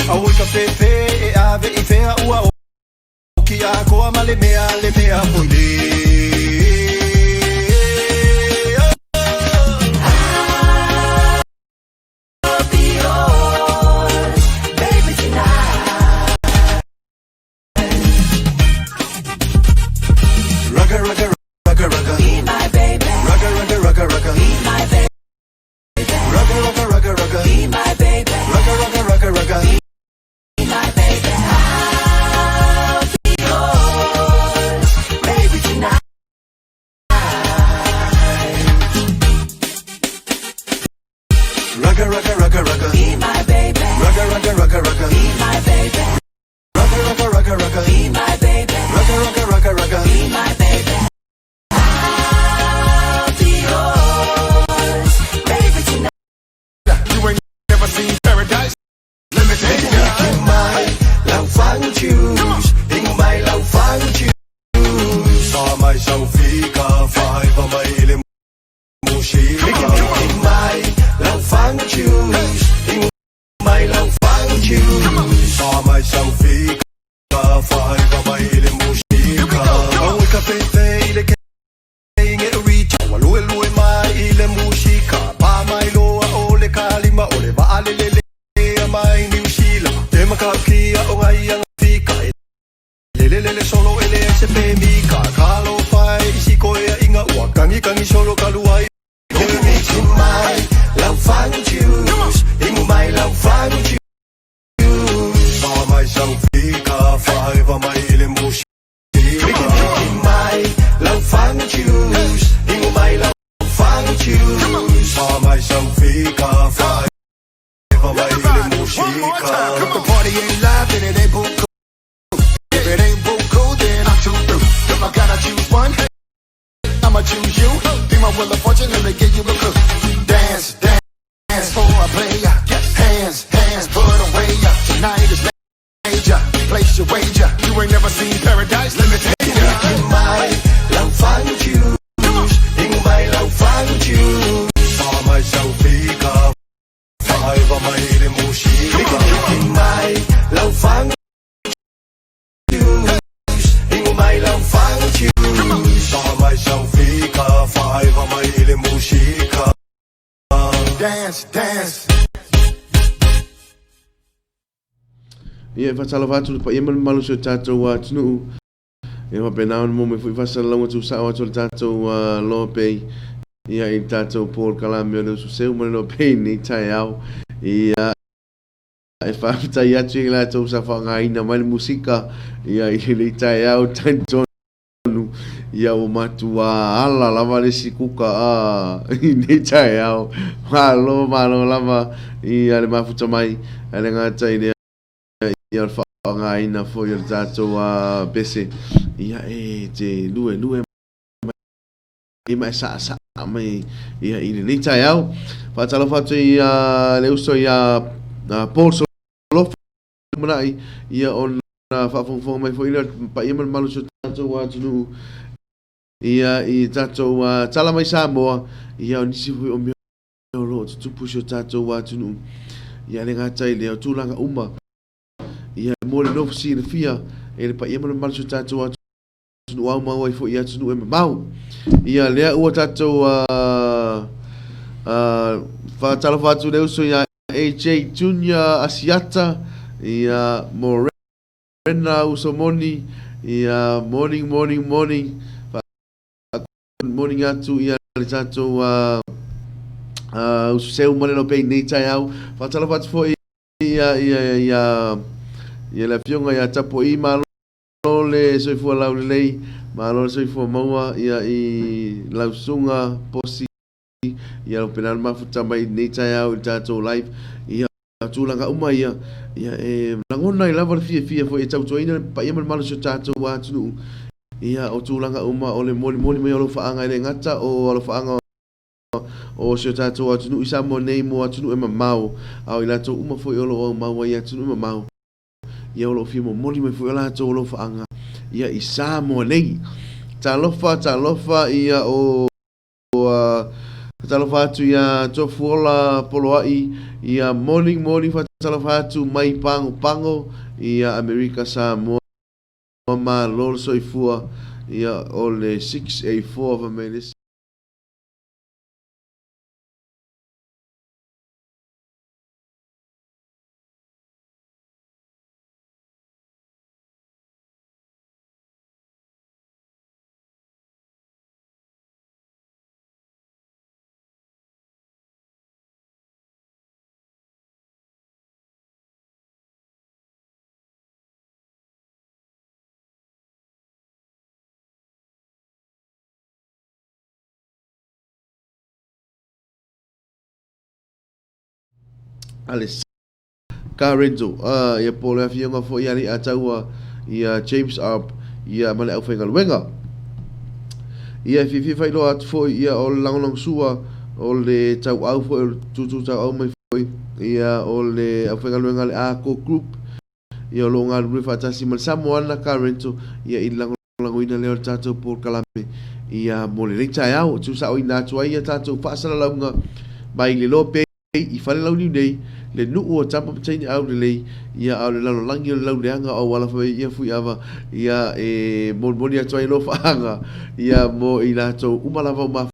Aoi ka pepe e ave I whea ua o ki a koa ma le mea poile. Ia fatalawatu le pa ia malu so tatou wa tunu e wa pena mo me fu fasalonga tu sa wa tatou Loabay ia I tatou Paul Kalamio le Usu Seu mo Loabay ni tai au ia e fa tai atu la tatou sa fa ngai na mai musika ia I le tai au tantonu ia o matua ala lava le sikuka ni tai au malo lava ia le mafuta mai ale ngata ile ia whaanga ina fo ia tātou bese ia te lue mai sa mai ia I le tai au whatalo whatu ia le uso ia Paul Solof manai ia on whafongfong mai fo ina pa ia malu so tātou tunu ia I tātou tala mai Samoa ia o nisi hui o mea o lo tupu so tātou tunu ia le ngata I le o tūlanga uma ia mo le nofu si le fia e le pa ia malu so tātou tunu au mau ai fo ia tunu e mau ia lea ua tātou whatalo whatu le uso ia AJ Junior Asiata ia Morena Usomoni ia morning atu ia le tātou Usu Seu mo le Loabay nei tai au whatalo whatu fo ia la fionga ia tapo I malo le soifua lau lei malo le soifua maua ia I lausunga posi ia o penal mafuta mai nei tai au I tātou live ia tūlanga uma ia e langona I lava le fia fo e tautoina pa ia malo so tātou atunu ia o tūlanga uma o le moli mai o lo whaanga I le ngata o lo whaanga o so tātou atunu I sa mo nei mo atunu e mamau au I lato uma fo I olo o maua ia atunu e mamau ia o lo fia mo moli mai fo I lato o lo whaanga ia I sa mo nei talofa ia o talofa atu ia tofuola poloai ia morning talafatu mai pango ia Amerika Samoa ma lol soifua ia o le 6A4 va meles Alex Carenzo ia pole afianga fo ia li ataua ia James Arp ia male au fenga luenga ia fifi fai lo at fo ia o lang sua o le tau au fo tutu tau au mai fo ia o le au fenga luenga le ako group ia lo ngal ru fa tasi mal Samoana Carenzo ia i lang ina le tato por kalame ia mo le tai au tu sa o ina tu ia tato fa sala launga mai le lope i fale lau ni nei le nuu o tapa pataini au le ia au le lalo langi o le lau leanga o wala fai ia fui ava ia moni atu ai lo faanga ia mo i lato umalava o mafu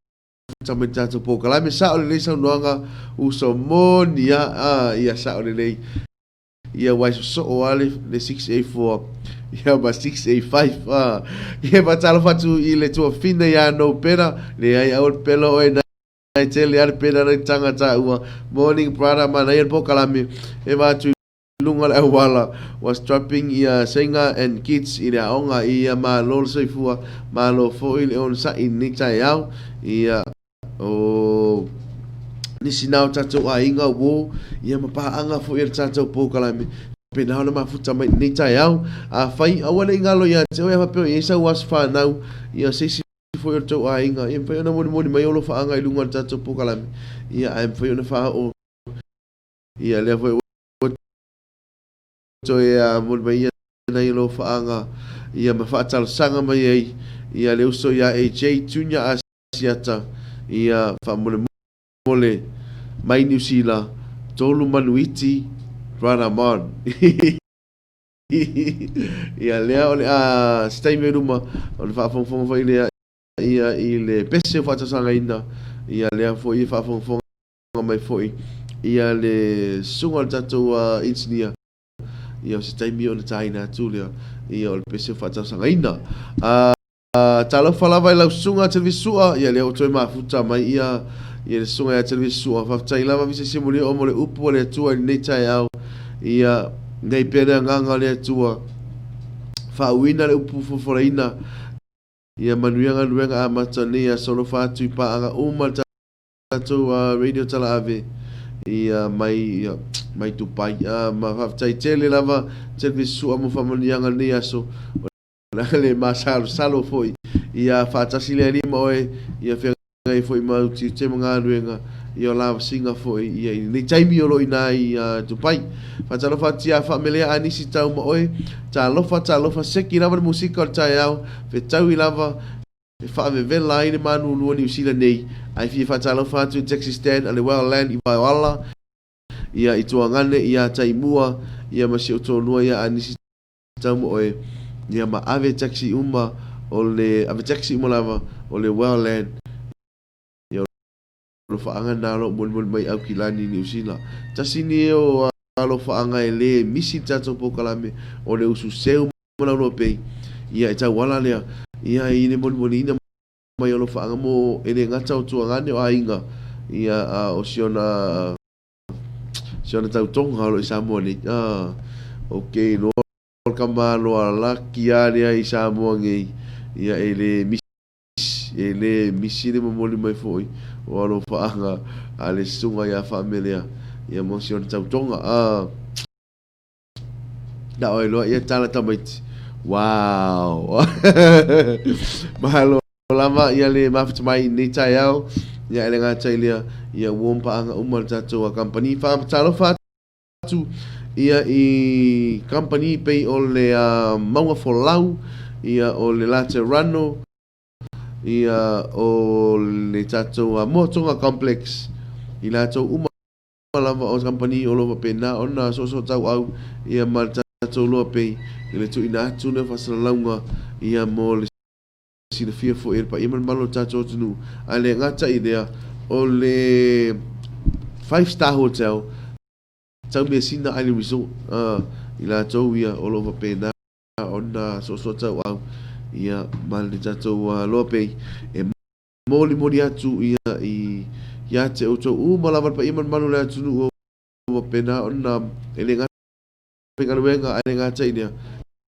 tama tato po kalame sa o le lei sa unoanga uso moni ia sa o le lei ia waiso so o ale le 6A4 ia ba 6A5 ia ba talo fatu i le tua fina ia no pera le ai au pelo o ai tele ar pera na tanga ta ua morning brother mana ia po kalame e va tu lunga le wala was trapping ia senga and kids i le onga ia ma lol soifua ma lo fo i le on sa i ni tai au ia o nisi nao tatou a inga wo ia mapaanga fo i le tatou po kalame pe na ma futa mai ni tai au a fai awale ngalo ia te o ia papeo ia sa was fa now ia se foi o tau a inga ia fai ona moni mai olo faanga i lunga tatou po kalame ia ai fai ona fa o ia le foi o to ia moni mai ia na ilo faanga ia ma fa tal sanga mai ai ia le uso ia AJ tunya asiata ia fa mole mai New Zealand tolu manuiti Ranamon ia lea ole a stai me ruma ole fa fong fa ile ia i le pese o fatasanga ina ia lea fo i fa fong mai foi ia le sunga tatou engineer ia se taimi o le taina tulia ia o le pese o fatasanga ina talo falava i lau sunga televisua ia lea o toi mafuta mai ia le sunga ia televisua fatai lava vise simuli o mo le upu o le atua i nei tai au ia nei pere nganga le atua fauina le upu foforeina ia manuianga luenga a matania solo fatu i paanga uma tatou radio tala ave ia mai tupai ma fatai tele lava televisua mo famanianga ni aso le masalo salo foi ia fatasi le lima oe ia ngai foi mau te mga luenga ia la singa foi ia ni taimi o loina i tupai fatalo fatia familia anisi tau mo oe talofa seki lava musika o tai au fe tau i lava fa ve vela i manu lu ni usila nei ai fi fatalo fatu Texas stand ale well land i vai wala ia i tuangane ia taimua ia masi o tonua ia anisi tau mo oe ia ma ave taxi uma ole ave taxi uma lava ole well land lo faanga na lo mon mai au kilani ni usila tasini o lo faanga ele misi tato po kalame o le usu seu mo lo pe ia eta wala le ia ine mon ina mai lo faanga mo ele ngata o tuangane o ainga ia o siona tau tonga lo Samoa ni okay no kama lo ala kiaria i Samoa ngi ia ele misi le mo mai foi o alo faanga ale sunga ya familia ia mosion tau tonga da oi lo ia tala tamait wow mahalo lama ia le mafut mai ni tai au ia ele nga tai ia wompa anga umal tatu a company fa talo fatu ia i company pay ole maunga for lau ia ole laterano ia o le tatou motonga complex i latou uma lava o company o lo pena ona so tau au ia mal tatu lo pe ile tu ina tu ne fasalaunga ia mo le si le fia fo pa ia malo tatu tunu ale ngata idea o le 5-star hotel tau me sina ali resort ila tau ia o lo pena ona so tau au ia mal tatu lo pe e moli atu ia i ya te o to malava pa iman manu le tunu o pena ona elenga penga wenga elenga tainia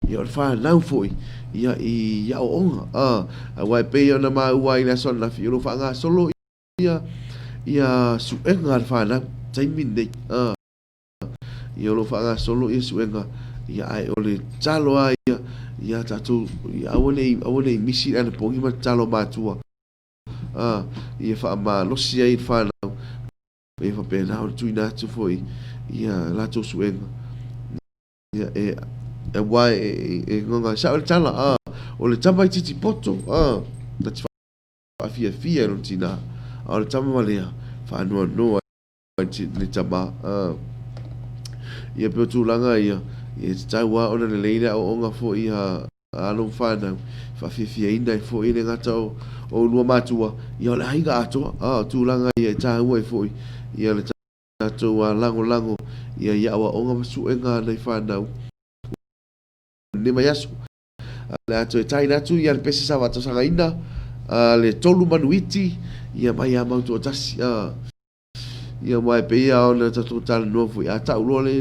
ya fa nau foi ya i ya onga wai pe ona ma wai na son na fi lo fa nga solo ya suenga fa na tai min de ya lo fa nga solo i suenga ya ai ole chalo ai ya tatu ya awone misi ana pongi ma chalo ma tua ia fa ma lo si ai fa na e fa pena o tu ina tu foi ia la tu suenga ia e wai e ngonga sa tala o le tama titi poto da ti fa fia no tina o le tama malea fa no ti le tama ia pe tu langa ia e taiwa ona le leila o onga fo ia alo fa na fa fia ina fo ile ngata o lua matua ia le haiga ato tu langa ia taiwa fo ia le tatu lango ia wa onga suenga nei fanau ni mai asu le atu tai natu ia le pese sa watu sanga ina le tolu manuiti ia mai ama tu tasi ia mai pe ia ona tatu tal no fu ia ta ulo le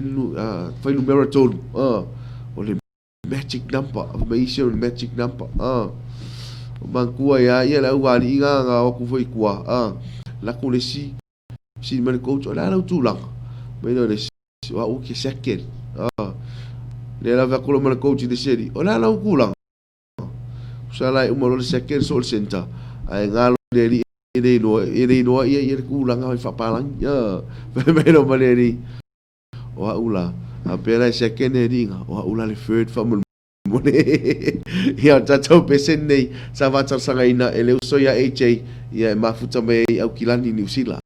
fai numero tolu o le magic number information magic number mangkua ia la wali nga o ku foi kwa la kulesi si man coach ola la tulang me no le wa o ke second le la va ko man coach de serie ola la kulang sala o mo le second sol center ai ngalo de ide no ia kulang ai fa palang ya me no maleri o ula a pera second ringa o ula le third fa mo ia tatu pesen nei sa va tsa sanga ina ele uso ya HA ia mafuta me au kilani New Zealand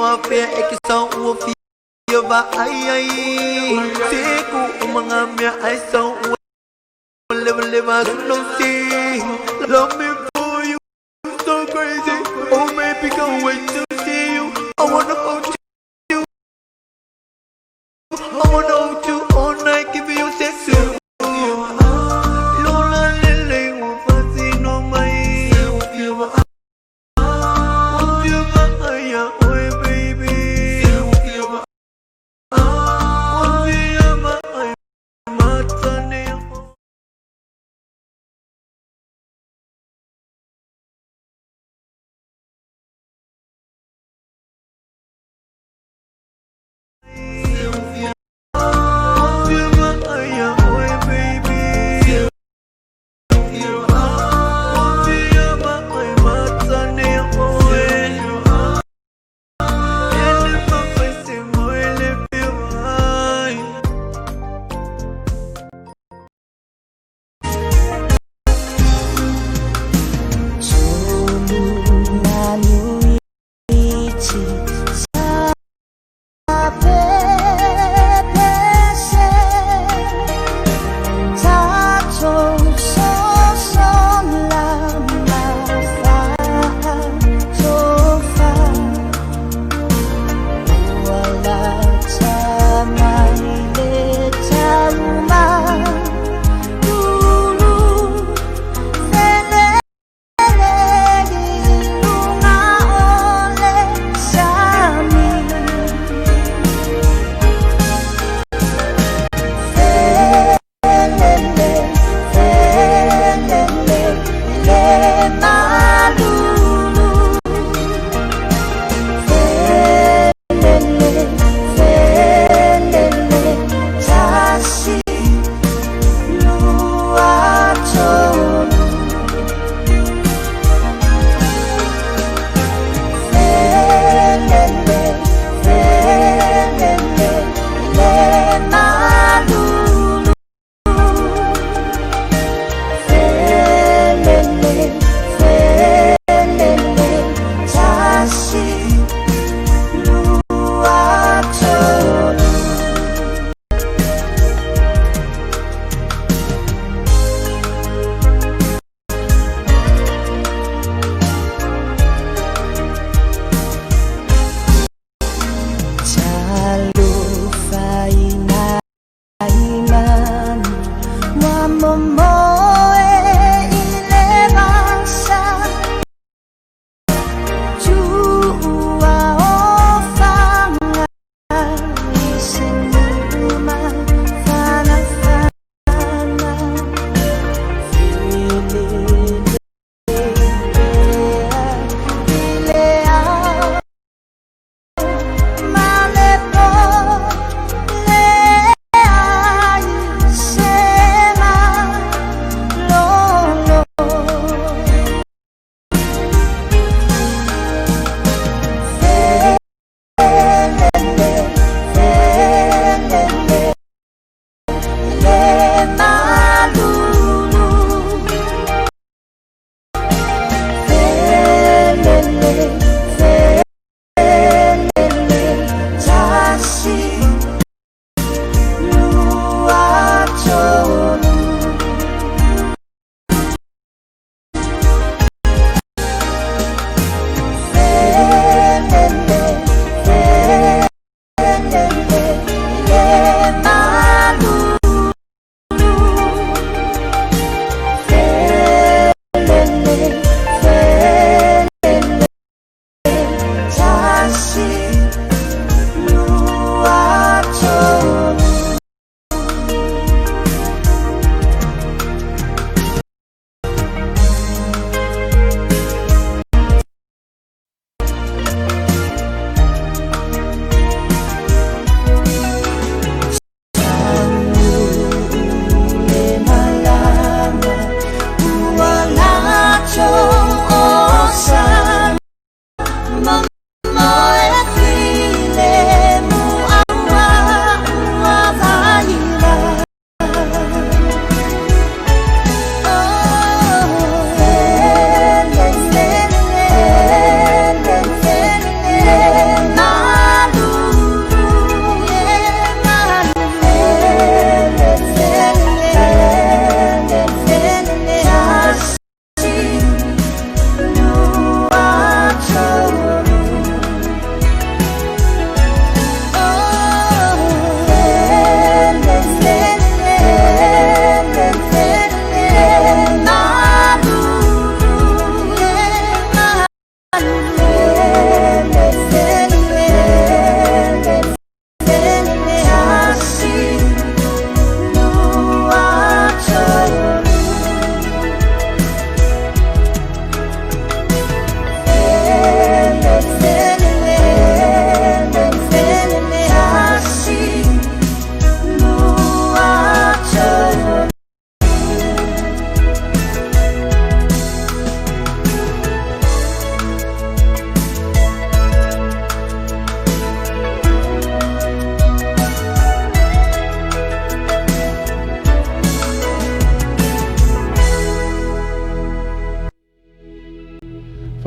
mafia é que são o fio vai Sigo uma minha ação leva não sei love me for you so crazy oh maybe can't wait to see you I wanna hold you I wanna hold you all night give you sex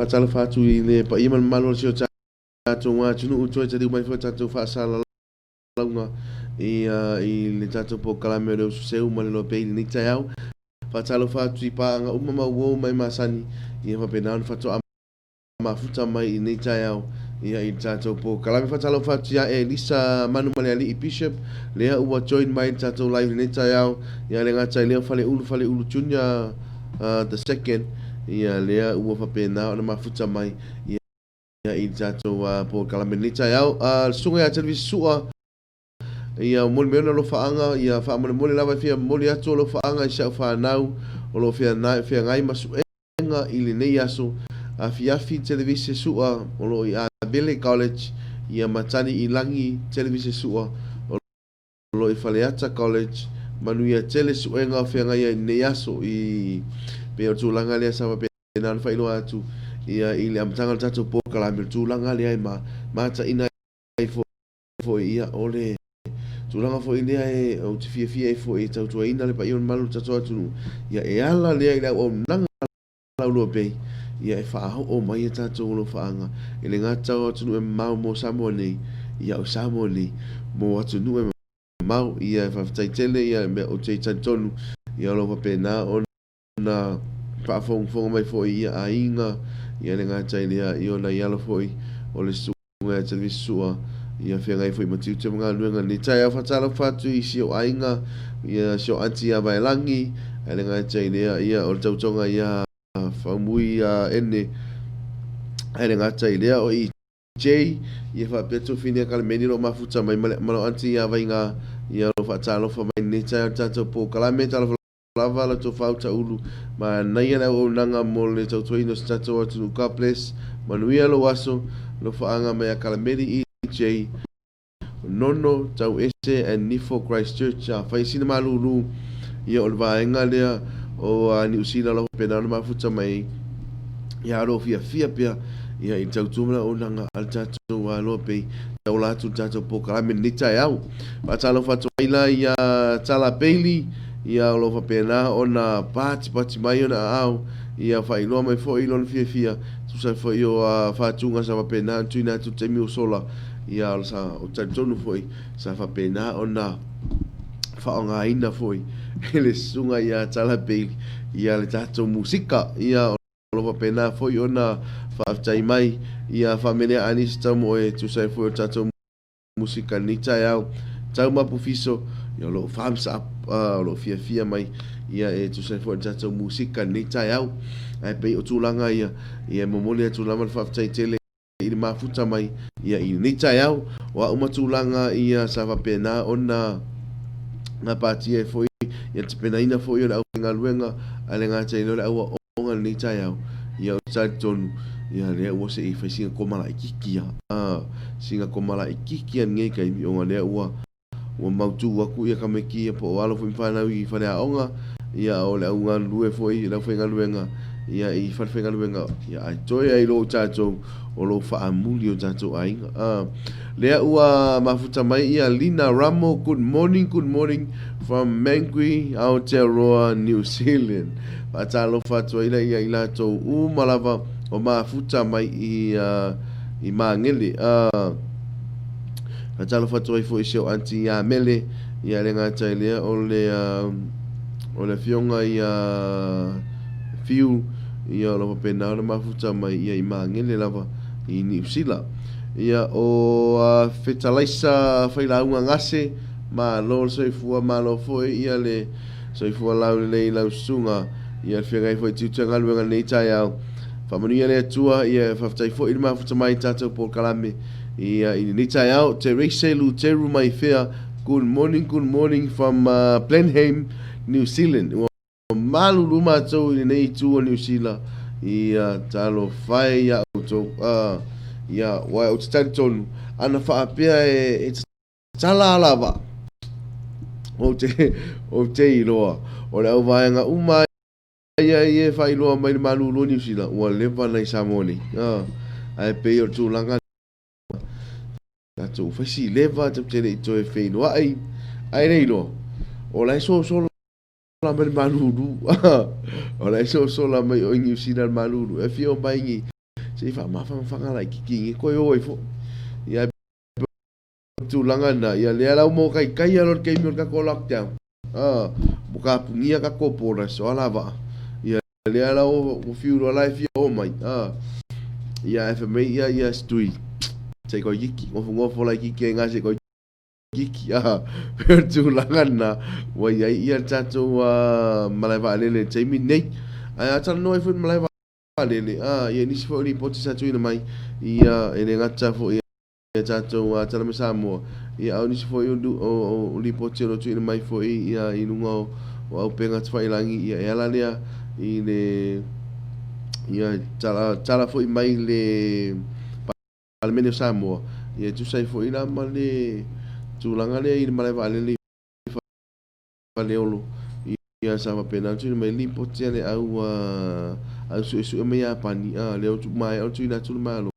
Fatalo fatu i le pa iman malo si o tato ngā tunu utoi te riu mai fo tato whaasala launga i le tato po kalame o Usu Seu ma le Loabay ni tai au. Fatalo fatu i paanga umama uo mai masani i e whapenaan fatu a mafuta mai i ni tai au. Ia i tato po kalame fatalo fatu ia e Lisa Manu Male Ali i Bishop lea ua join mai tato live ni tai au. Ia le ngata i lea fale ulu tunya the second. Ia lea ua whapena o na mafuta mai ia i tato po kalame ni tai au. Sunga ia televisi sua ia mole meona lo faanga ia fa mole lava fia mole atu lo faanga i sa fa nau o lo fia ngai masu enga i le nei aso a fiafi televisi sua o lo i Valley College ia matani i langi televisi sua o lo i Faleata College manu ia tele suenga fia ngai nei aso i pe o tulanga le sa pe na fa ilo atu ia i le amtanga tato po kalame tulanga le ai mata ina fo ia ole tulanga fo ile e o te fia fo e tau tua ina le pa ion malu tato atu ia e ala le ai o nanga lau Loabay ia e whaaho o mai e tato lo whaanga e le ngata o atu e mau mo Samoa nei ia o Samoa nei mo atu e mau ia e whaftai tele ia me o te tantonu ia lo wapena o na whaafonga mai fo ia a inga ia le ngata i o na ialo fo o le sunga e televisi sua ia whengai foi matiu te mga luenga ni tai au whatala whatu i sio ainga ia sio anti a bailangi e le ngai tai lea ia o tautonga ia whamui ene e le ngai tai lea o i J ia whapetu whinia kalemeni lo mafuta mai malo anti a vainga ia lo whatala wha mai ni tai au tato po kalame tala lava la to whauta ulu ma naia na o nanga mo le tautuino stato atu nukaples manuia lo waso lo whaanga mai a kalemeni i J nono tau ese and nifo Christchurch fai sina malulu ia o le vaenga lea o New Zealand lo pena ma futa mai ia ro fia pia ia i tau tumana o nanga al tatu wa Loabay tau latu tatu po kalame ni tai au pa talo fatu ila ia tala Bailey ia lo fa pena ona pati mai ona au ia fai lo mai fo ilon fia tu sai fo io fatunga sa pena tuina tu temi o sola ia sa o tantonu foi sa fa pena ona fa nga ina foi ele sunga ia tala Bailey ia le tato musika ia lo fa pena foi ona fa tai mai ia family anis tamo e tu sai foi tato musika ni tai au tau mapu fiso ia lo thumbs up lo fia mai ia e tu sai foi tato musika ni tai au ai pe o tulanga ia momole tulanga fa tai tele i mafuta mai ia i ni tai au wa umatulanga ia sa va pena ona na patie foi ia te pena ina foi ona au luenga ale nga tai lo au onga ni tai au ia o taton ia le o se i fa singa komala ikikia singa komala ikikia ngai kai mi onga le ua mautu waku ia kameki po alo foi fana i fa le onga ia o le unga lue foi la foi ngaluenga ia i fa ngaluenga ia ai toi ai lo tato o lo fa amuli o tato ainga lea ua mafuta mai ia Lina Ramo good morning from Mangui Aotearoa New Zealand patalo fatua ia ila to malava o mafuta mai i mangele patalo fatua i fo isio anti ia mele ia le ngata lea o le fionga ia fiu ia lo pena o mafuta mai ia i mangele lava i New Zealand ia o fetalaisa failaunga ngase ma lo soifua ma lo foi ia le soifua lau le lau sunga ia whiangai foi tiutanga luenga nei tai au whamanuia le atua ia whaftai foi ma futa mai tatou po kalame ia i nei tai au Teresa Luteru mai fea good morning from Blenheim New Zealand malu luma tau i nei tua New Zealand ia talo fai ia auto ia wa o tantonu ana fa apia e tala lava o te iloa o le au vaenga uma ia fa iloa mai malu lo New Zealand wa leva nei Samoni ai pe o tulanga tatu fa si leva te le to e fe no ai nei lo o lai so la mai malulu o lai so la mai o New Zealand malulu e fio mai se fa mafanga la kiki ko yo ifo ia tulanga na ia le ala mo kai alo kai mi ka ko lockdown buka pungia ka ko pora so ala va ia le ala o fiu lo life o mai ia fa me ia stui se ko yiki ngo fo la kiki nga se ko kiki tulanga na wa ia tato malai va le te mi nei ai ata no e fu malai va le ia ni fo ni poti sa tuina mai ia ele ngata fo ia tato tala me Samoa ia au ni fo o li poti ro tuina mai fo ia inunga o au penga tfai langi ia ela lea i le ia tala fo mai le palmene Samoa ia tu sai fo ina ma le tulanga le i malai va le fa le olo ia sa va pena tu mai li poti le au su me ya pani le o tu mai o tu ina tu malo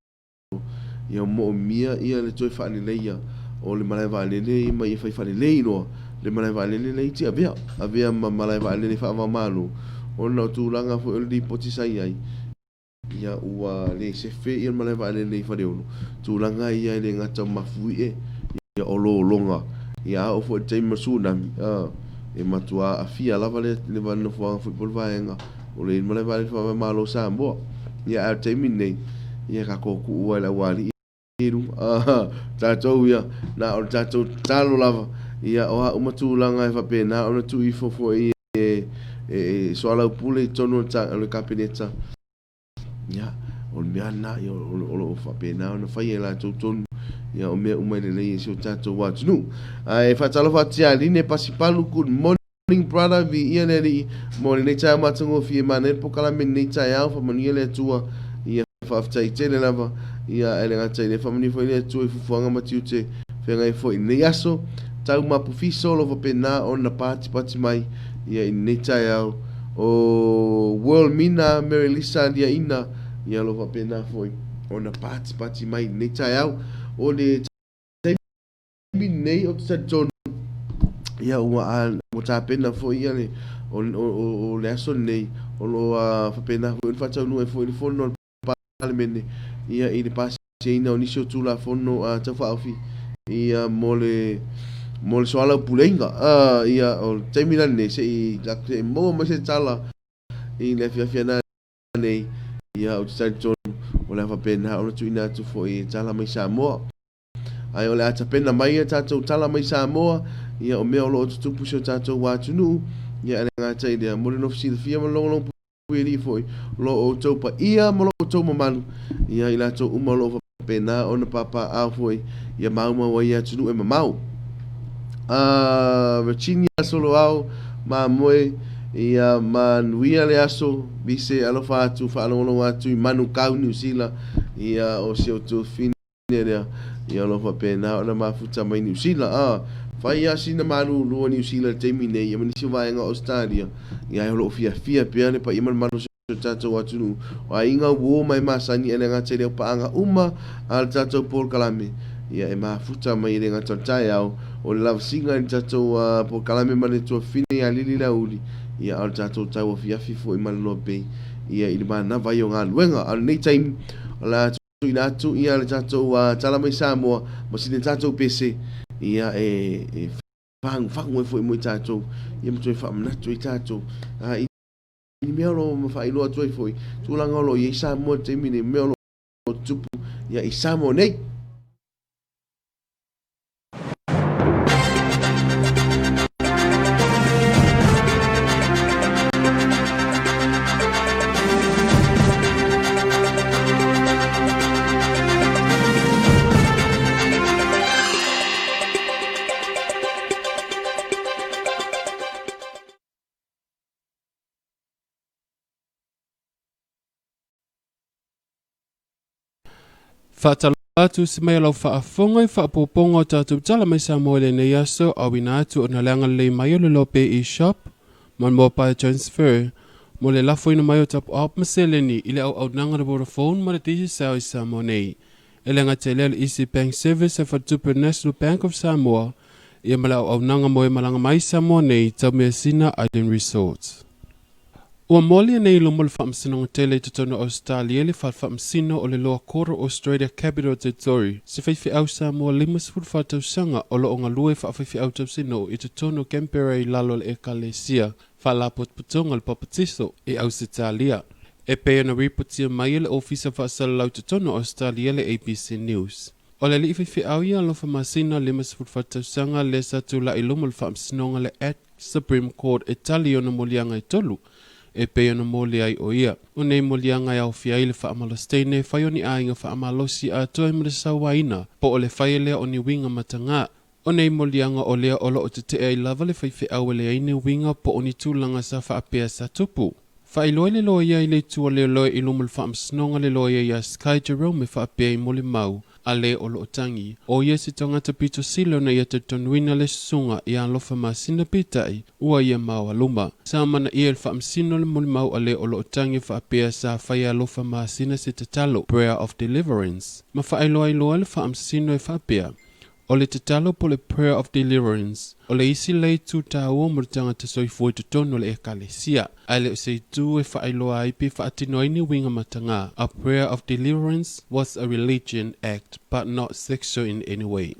ia mo mia ia le toi fa le ia o le malai va le mai fa le no le malai va le ti avea malai va le fa va malo o no tu langa fo li poti sai ai ia ua le se fe ia malai va le fa le ono tu langa ia le ngata mafui ia o longa ia o fo te masuna e matua afia lava le va no fo football vaenga o le malai va le fa malo Sambo ia a te mine ia ka ko ku ua la wali iru tatou ia na o tatou talo lava ia o matulanga e fa pena o tu ifo fo so ala pule tono ta le kapineta ia o miana ia o fa pena o fa ia la ton ia o me uma le so tatou wat nu ai fa talo fa tia line pasipalu good morning brother vi ia le mo le ta matungo fi manel pokala men ta ia fa mania le tua ia fa tai tele lava ia ele ngata le fa mani foi le tua fuanga matiute fenga e foi ne yaso tau mapu fiso lo fa pena o na pati mai ia ne ta ia o world mina Merilisa dia ina ia lo fa pena foi o na pati mai ne ta ia o le nei o tsa ton ia o ta pena foi ia le o le aso nei o lo fa pena foi fa tau no e foi fo no parlemene ia i le pasi ina o nisio tula fono a ta fa ofi ia mole soala pulenga ia o temina nei se i lakse mo ma se tala i le fia na nei ia o tsa ton o le fa pena o tu ina tu foi tala mai Samoa ai o le ata pena mai tatou tala mai Samoa ia o mea o loo tutupu se o tatou watunu ia ele ngata i lea mole no fia ma longo pueri foi lo o tau pa ia ma lo o tau mamalu ia i latou uma lo fa pena o na papa a foi ia mauma wa ia tunu e mamau Virginia solo au ma moe ia manuia le aso bise alofa atu fa longo atu i manu kau New Zealand ia o se o tu fine lea ia lo fa pena o na mafuta mai New Zealand fai asina malu lo New Zealand te mine ia mani se vai nga Australia ia lo fia pia le pa ia manu se tatou atu o inga wo mai masani ele nga te le pa anga uma al tatou por kalame ia e mafuta mai le nga tai au o la singa ni tatou por kalame mane to fine ya lili la uli ia al tatou tau fia fifo i malo pe ia i mana vai o nga luenga al nei time la tu ia le tatou tala mai Samoa ma sine tatou PC ia fang e foi mo tatou ia mo toi fam na toi tatou i mea lo ma fai loa toi foi tu langa lo ia Samoa te mine mea lo tupu ia i Samoa nei Whaatalo atu se mai lau whaafonga I whaapoponga o tātou tala mai Samoa le nei aso au ina atu o na leanga lei mai o le lope e-shop man mo pai transfer mo le lafo ina mai o tapu au maseleni I le au nanga na Vodafone ma le tisi sao I Samoa nei e le ngate le Easy Bank Service e whatupe National Bank of Samoa ia ma le au nanga mo e malanga mai Samoa nei tau mea sina Island Resorts Ua moli nei lumo le whaamsinonga tele te tono Australia le whaamsino o le loa koro Australia Capital Territory. Se whaifi au sa mua limas whatau sanga o lo o ngā lue whawhaifi au tausino i te tono Canberra i lalo le ekalesia. Whalapot putonga le papatiso e Australia. E pea na ripotia mai le ofisa whaasala lau te tono Australia le ABC News. O le li whaifi au ia lofa masina limas whatau sanga le sa tu la ilumo le whaamsinonga le at Supreme Court e tali o na molianga i tolu. E pea na moli ai o ia. O nei molianga au fiai le whaamalostene whai o ni ainga whaamalosi a toi mre sawaina po o le whai lea o ni winga matanga. O nei molianga o lea olo o te te ai lava le whaifi au le aine winga po o ni tūlanga sa whaapea sa tupu. Whai loa le loa ia i le tua le loa i lumu le whaamsinonga le loa ia Sky Jerome me whaapea i mole mau. A le o loo tangi. O ia si tangata pito silo na ia te tonuina le sunga ia alofa masina pitai ua ia maua luma. Sa mana ia le whaamsino le muli mau a le o loo tangi whaapea sa whai alofa masina se te talo Prayer of Deliverance. Ma whai loa i loa le whaamsino e whaapea. O le te talo po le Prayer of Deliverance. O le isi lei tu ta ua mo le tangata soifoi te tono le ekalesia. Ai le se tu e whaailoa ai pe whaatinoini winga matanga. A prayer of deliverance was a religion act, but not sexual in any way.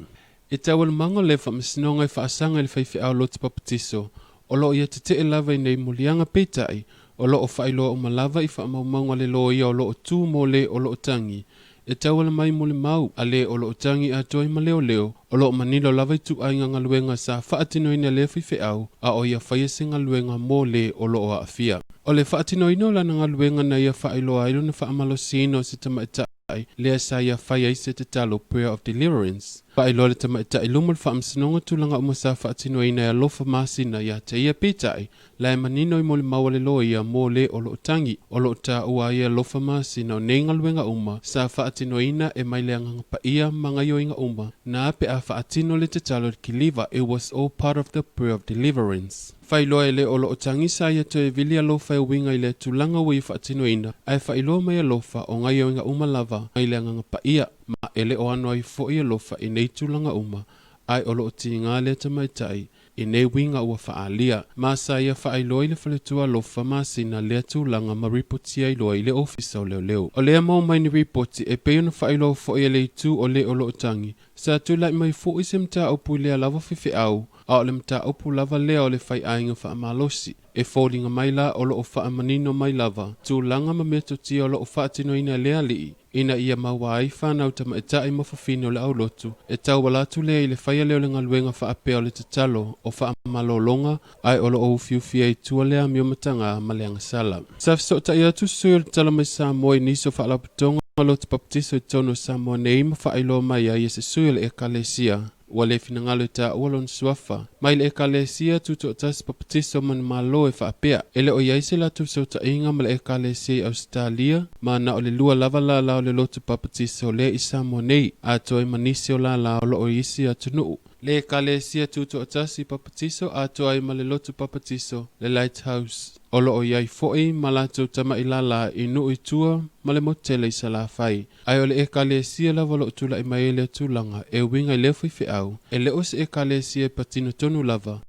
E tawal manga le whaamisinonga e whaasanga le whaifi au lo te papatiso. O lo ia te te lava i nei mulianga petai. O lo o whaailoa o malava i whaamaumaunga le lo ia o lo o tū mo le o lo o tangi. E tawala mai mole mau a le o lo tangi a toi ma leo leo o lo manilo lava i tu ainga ngaluenga sa whaatinoina le whiwhi au a o ia whaiase ngaluenga mo le o lo o afia. O le whaatinoina la na ngaluenga na ia whaailoa ailo na whaamalo sino se tamaitai lea sa ia whaiaise te talo Prayer of Deliverance. Whaailoa le tamaitai lumul whaamsinonga tulanga umasa whaatinoina ia lofa masina ia te ia pitai la e manino i mole mau le loa ia mo le o lo tangi o lo ta ua ia lofa masina o nei ngaluenga uma sa whaatinoina e mai le anganga pa ia mga yoinga uma na ape a whaatino le te talo ki liva. It was all part of the Prayer of Deliverance. Whailoa le o lo tangi sa ia to e vili alofa e winga i le tulanga ui whaatinoina ai whailoa mai alofa o ngai yoinga uma lava mai le anganga pa ia ma ele o ano ai fo i alofa i nei tulanga uma ai o lo ti ngā le tamaitai i nei winga ua whaalia. Masa ia whaailoa i le whaletua lofa masina lea tūlanga ma ripoti ai loa i le ofisa o leo leo. O lea mau mai ni ripoti e peo na whaailoa fo i le tu o le o lo tangi. Sa tu lai mai fo i se mta opu lea lava whiwhi au a o le mta opu lava lea o le whai ainga whaamalosi. E fōlinga mai la o lo o whaamanino mai lava. Tūlanga ma meto ti o lo o whaatino ina lea lii. Ina ia maua ai whanau tama e tae mawhawhino le au lotu. E tau walatu lea i le whaia leo le ngaluenga whaapea o le te talo o whaamalolonga ai o lo o ufiufia i tua lea miomatanga ma leanga sala. Sa fiso ta ia tu sui o le tala mai Samoa i niso whaalaputonga lo te papatiso i tono Samoa nei ma whaailoa mai ai e se sui o le ekalesia. Ua le finangalo ta ualon suafa. Mai le ekalesia tuto o tas papatiso man malo e whaapea. Ele o iaise la tu so ta inga ma le ekalesia i Australia. Ma na o le lua lava la la o le lotu papatiso le i Samoa nei. A toi manisi o la la o lo o isi a tunuu. Le ekalesia tuto o tas i papatiso a toi ma le lotu papatiso le Lighthouse. O lo o iai fo'i ma latou tama i lala i nuu i tua ma le motele i salafai. Ai o le ekalesia lava lo tula i mai le tulanga e winga i leo whiwhi au. E leo se ekalesia patino tonu lava.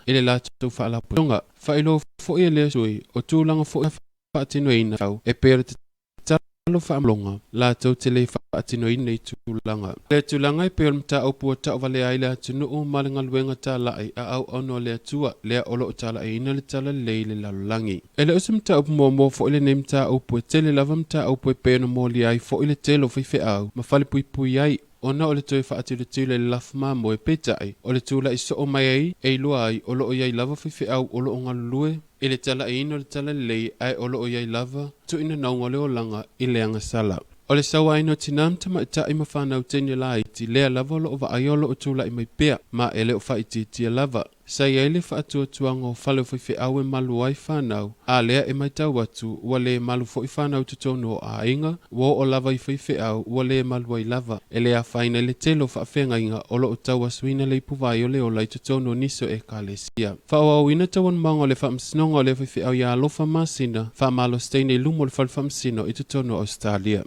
E le latou whaalaputonga. Whailo fo'i e lea sui o tulanga fo'i whaatino ina au. E pere te talo whaamlonga. Latou te le whaatino ina i tulanga. Le tulanga i pere mta opu o tau vale ai lea tunu o malinga luenga ta lai a au ono lea tua. Lea olo o tala e ina le tala lei le lalulangi. E le usi mta opu mua fo'i le ne mta opu e tele lava mta opu e pere mo li ai fo'i le telo whiwhi au. Ma fale pui pui ai. Ona o le toi whaatilo tila le lafma mo e petai. O le tula i so o mai ai e lua ai o lo o iai lava whiwhi au o lo o ngalulue. E le tala e ino le tala lei ai o lo o iai lava tu ina naunga le o langa i leanga sala. O le sawa ino tinam tama ita i mawhanau tenya la iti lea lava o lo o va ai o lo o tula i mai pea ma e le o whaiti tia lava. Sa iai le whaatua tuanga o whale o whiwhi au e malu ai whanau a lea e mai tau atu ua le malu fo i whanau tutono o a inga wo o lava i whiwhi au ua le malu ai lava. E le a whaina le telo whaafenga inga o lo o tau asuina le puvai o le o lai tutono niso e kalesia. Whao au ina tawan maunga o le whaamsinonga o le whiwhi au ia alofa masina whaamalo steine lumo le whalwhamsino i tutono Australia.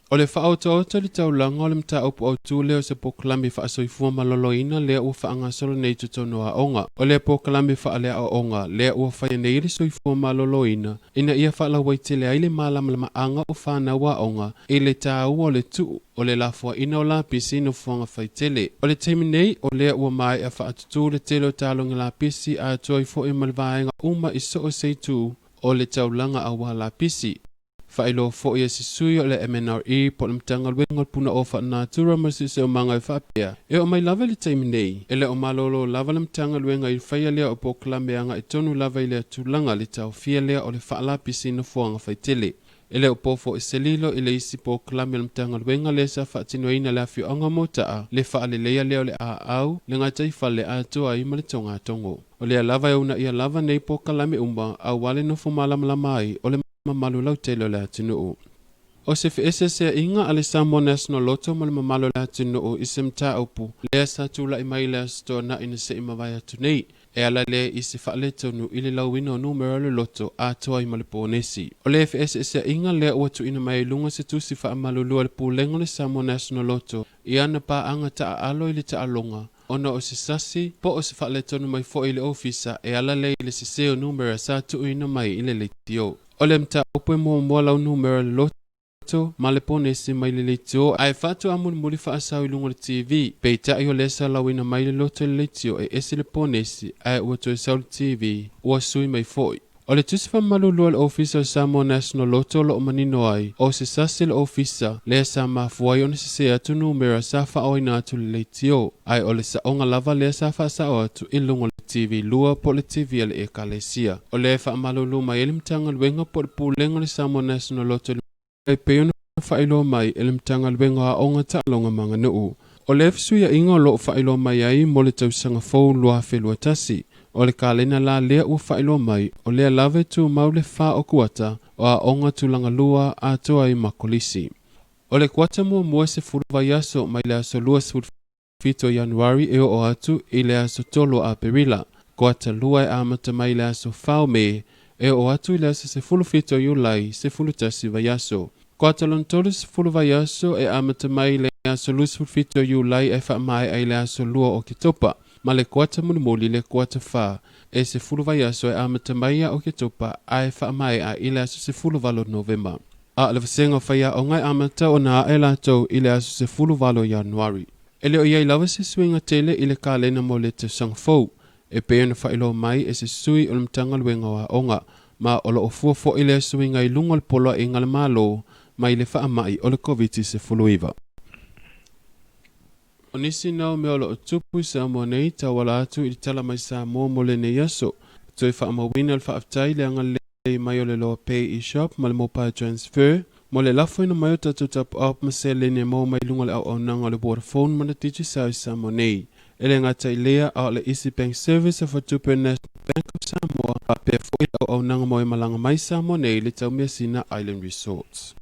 O le whaotaota li taulanga o le mta upo au tūle o se pokalami whaasoifua maloloina lea ua whaangasolo nei tutono a onga. O le pokalami whaalea a onga lea ua whaia nei le soifua maloloina ina ia whaala waitele aile malamalama anga o whanawa onga i le tāua o le tuu o le lafua ina o la pisi no fuanga whaitele. O le teimi nei o lea ua mai a whaatutu le tele o tālonga la pisi a toi fo e malvaenga uma i so o seitu o le taulanga a wa la pisi. Whailo fo ia si sui o le MNRE po le mtanga luenga puna o whaanatura marasi se o manga i whapea. E o mai lava le taimi nei, e le o malolo lava le mtanga luenga i whaia lea o po klameanga i tonu lava i lea tūlanga le tau fia lea o le whaala pisi na fuanga whaitele. E le o pofo e selilo i le isi po klame le mtanga luenga le sa whaatino ina le afio anga motaa le whaale lea lea o le a au le ngatai whale a toa i male tonga tongo. O lea lava e una ia lava nei po kalame umba au wale no fumalamlamai o le mamalu lau telo le atinuu. O se fiese se inga ale Samoa National Lotto ma le mamalu le atinuu i se mta upu. Lea sa tula i mai lea sto na ina se ima vai atu nei. E ala le i se whaale tonu i le lauina o numero le loto a toa i ma le pōnesi. O le fiese se inga lea uatu ina mai lunga se tu si wha amalulua le pūlengo le Samoa National Lotto i ana pa anga ta alo i le ta alonga. Ona o se sasi, po o se whaale tonu mai fo i le ofisa e ala le i le se seo numero sa tu ina mai i le leitio. O le mta upu e mua lau numero le loto, ma le pōnesi mai le leitio, ai whatu amul muli whaasau i lunga le TV, pei tai o lesa lau ina mai le loto le leitio e esi le pōnesi, ai ua toi sau le TV, ua sui mai foi. O le tusi whamalulua le ofisa o Samoa National Lotto lo o manino ai, o se sasi le ofisa, lea sa mafuai o ne se se atu numera sa whao ina atu le leitio, ai o le sa onga lava lea sa whaasau atu i lunga le TV lua po le TV ale e kalesia. O le whaamalulu mai ele mtanga luenga po le pūlenga le Samoa National Lotto le peona whailo mai ele mtanga luenga a onga ta longa manga nuu. O le fisuia inga o loo whailo mai ai mo le tausanga fau lua whelua tasi. O le kalena la lea ua whailo mai o lea lave tu maule wha o kuata o a onga tulanga lua a toa i makolisi. O le kuata mua se furuvai aso mai le aso lua fito Januari e o atu i le aso tolo a perila. Kuata lua e amata mai le aso whao me e o atu i le aso se fulu fito Iulai se fulu tasi vai aso. Kuata lontolo se fulu vai aso e amata mai le aso lusu fito Iulai e wha mai ai le aso lua o kitopa. Ma le kuata munimuli le kuata wha e se fulu vai aso e amata mai o kitopa ai wha mai a i le aso se fulu valo Novemba. A le vasenga whaia o ngai amata o na e latou i le aso se fulu valo Januari. E leo iai lawa se suinga tele i le kalena mo le te sangfou. E peana whailo mai e se sui o le mtanga luenga wa onga. Ma o lo ofua fo i le suinga i lunga le polo i ngale malo mai le wha mai o le COVID se fuluiva. O nisi nao me o lo tupu sa mo nei ta wala atu i tala mai sa mo le ne yaso. Toi wha mawina le wha aftai le anga le mai o le Loabay shop ma le mobile transfer. Mo le lafo ina mai o tatu tapu up ma se le ne mo mai lunga le au nanga le Vodafone ma na titi sa mo nei. Ele ngata i lea au le Easy Bank Service of Tupu National Bank of Samoa a pe fo i au nanga mo i malanga mai sa mo nei le tau mea sina Island Resorts.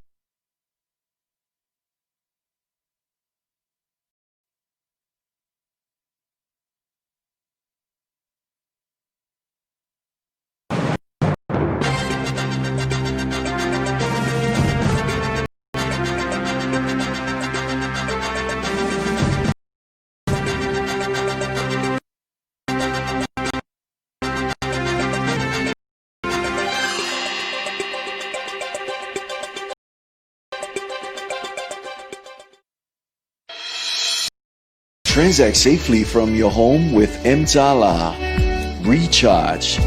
Transact safely from your home with Mtala. Recharge.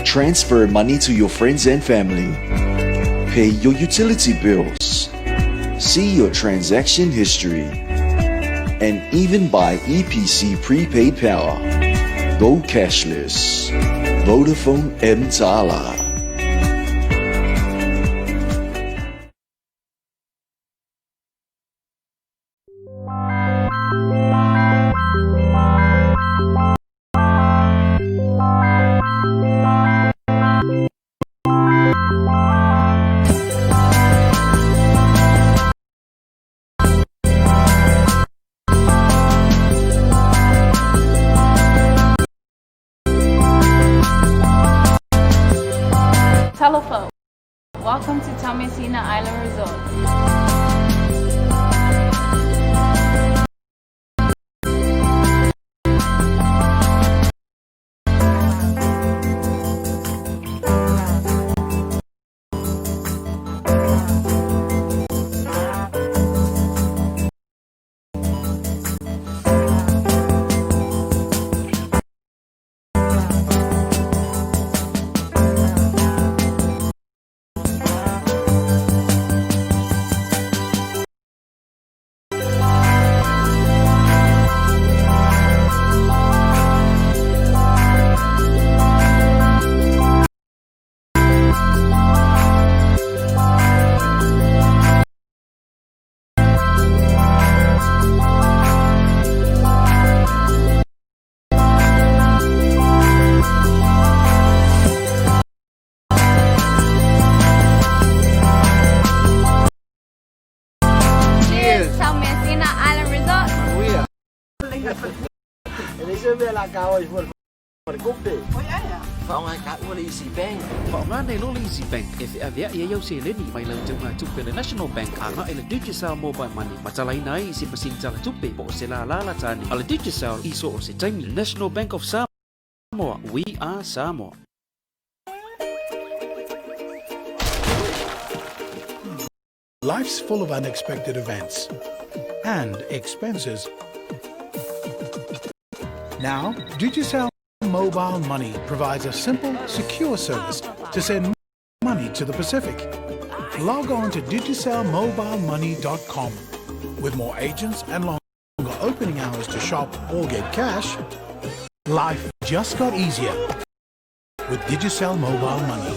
Transfer money to your friends and family. Pay your utility bills. See your transaction history. And even buy EPC prepaid power. Go cashless. Vodafone Mtala. Telephone. Welcome to Thomasina Island Resort. Ini sebelah kau pun berkumpul. Phao ai cả ua Easy Bank. Phao ngã này nó Easy Bank. If avia ia yau se leni mai lang jung chupe le National Bank anga ele digital mobile money. Matalai nai si pasing jala chupe bo se la tani. Ala digital iso o se time National Bank of Samoa. We are Samoa. Life's full of unexpected events and expenses. Now, Digicel Mobile Money provides a simple, secure service to send money to the Pacific. Log on to digicelmobilemoney.com. With more agents and longer opening hours to shop or get cash, life just got easier with Digicel Mobile Money.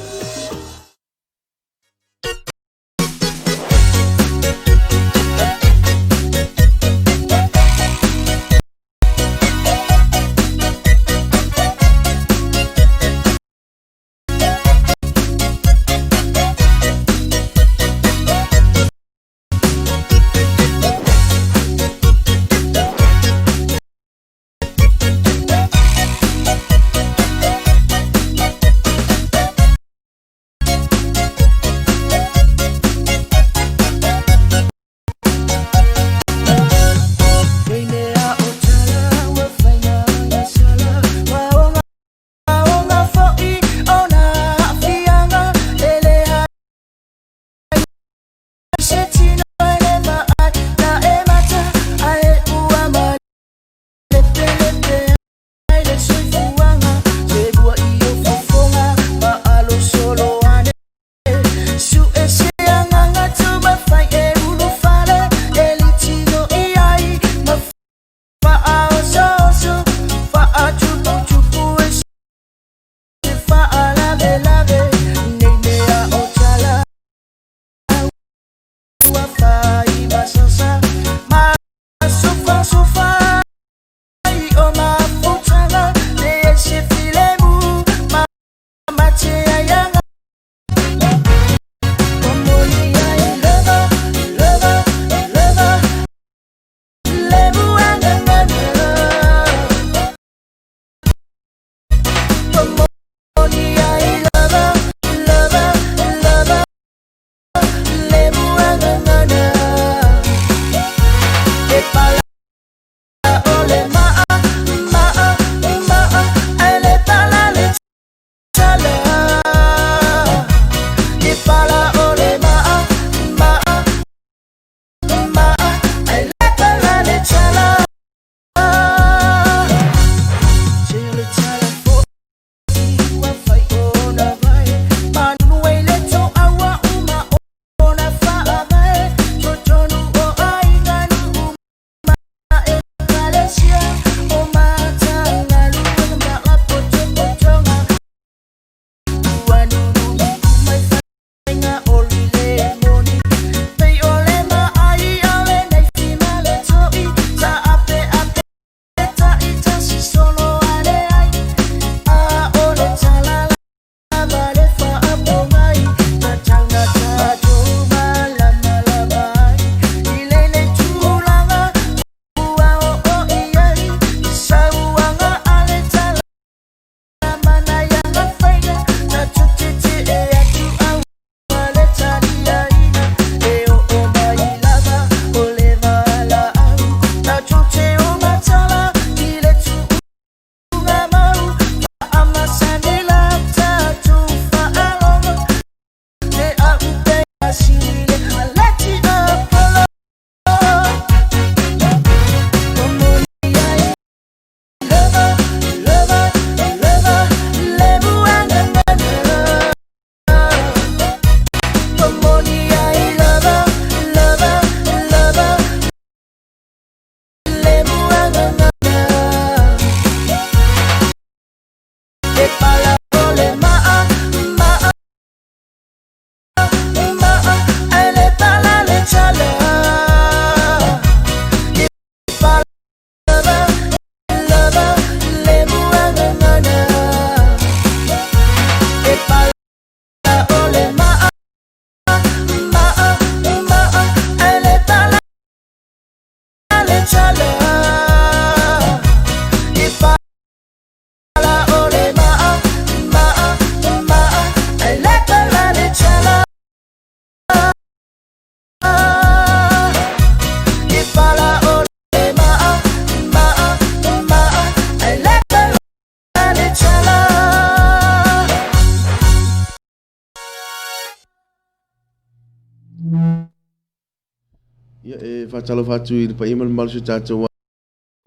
Ia whatalo whatu i pa ima malu se tātou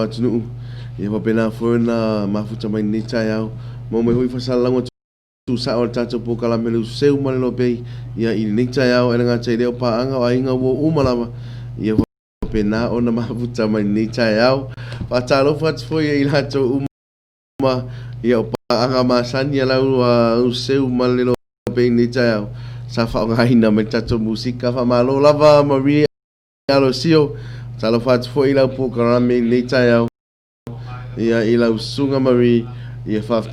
watu nuu. Ia wapena whona mafuta mai ni tai au. Mo me hui whasalango tu sa o tātou pokala me Usu Seu male Loabay. Ia i ni tai au ena ngā tai reo paanga o ainga wo umalama. Ia wapena o na mafuta mai ni tai au. Whatalo whatu fo ia i lātou uma. Ia o paanga masani ia lau Usu Seu male Loabay ni tai au. Sa whaongaina me tātou musika whamalo lava Maria. Alo sio talo fat fo ila programa ni tai au ia ila sunga mari ia fa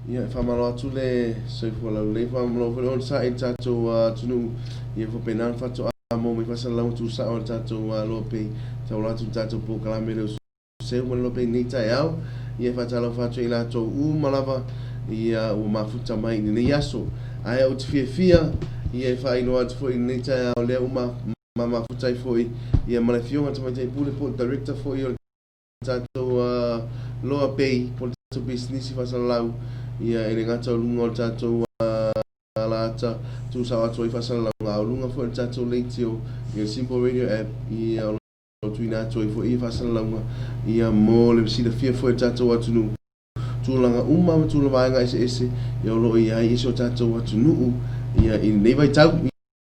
Ia whamalo atu le soifua lau le whamalo whare on sa e tātou tunu ia whapenan whato a mo me whasalau tu sa o tātou Loabay tau latu tātou po kalamere Usu Seu ma Loabay nei tai au ia whatalau whato i lātou malava ia ua mafuta mai ni nei aso aia o te fia ia e whaino atu fo i nei tai au lea mafuta i fo ia malafionga tamaitai pule po director fo i o tātou Loabay po tātou business i whasalau ia ele ngata o lunga o tātou alata tu sa atu i whasalau ngā o lunga fo i tātou leitio ia Simple Radio app ia o tuina atu i fo i whasalau ia mō le visida fia fo i tātou atu nu tūlanga ma tūla vaenga ese ia o loi ai ese o tātou atu nuu ia i nei vai tau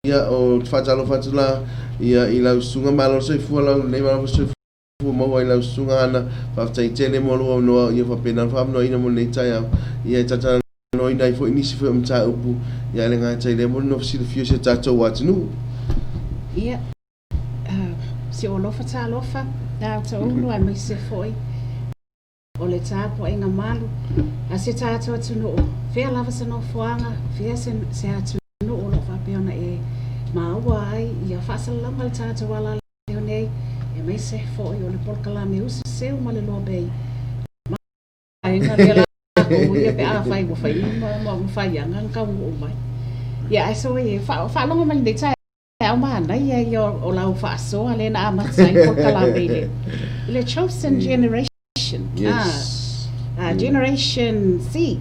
ia o whatalo whatula ia i lau sunga malo soifua lau nei malo soifua mo i lau sunga ana whaftai tele mo lua noa ia whapena whamno ina mo nei tai au ia tatana no ina i fo inisi fo mta upu ia le ngai tai le mo no fsila fio se tātou atu nuu ia si o lofa tā lofa nā ta unu ai mai se foi o le tāpo inga malu a se tātou atu nuu whea lava sa no fuanga whea se atu nuu lo whapeona e maua ai ia whasalanga le tātou ala leo nei e mai se foi o le polkalame Usu Seu ma le Loabay ma inga rela o ia pe a whai mo whai anga ka o mai ia ai so e whalonga mali nei tai au mana ia o lau whaasoa le na amatai polkalame le chosen generation yes generation C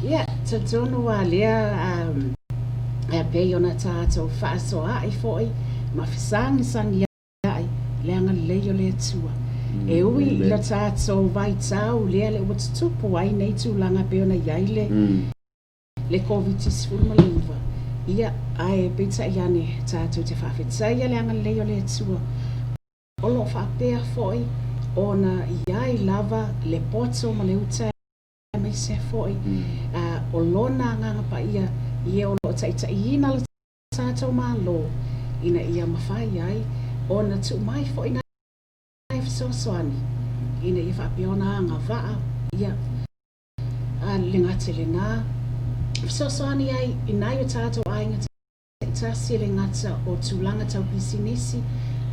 ia ta tono a lea e pe ona tātou whaasoa ai foi ma fisangi leanga leo le tua e ui la tātou vai tau lea le watu tupu ai nei tūlanga peona iai le COVID-19 maleuva ia ai pita iane tātou te whawhetai a leanga leo le tua o lo whapea foi ona iai lava le poto ma le uta mai se foi o lona nganga pa ia o lo taita ina le tātou malo ina ia mawhai ai ona tu mai fo ina so soani ina ia whapiona ngā waa ia linga te linga so soani ai ina i o tātou ainga tasi le ngata o tūlanga tau pisinisi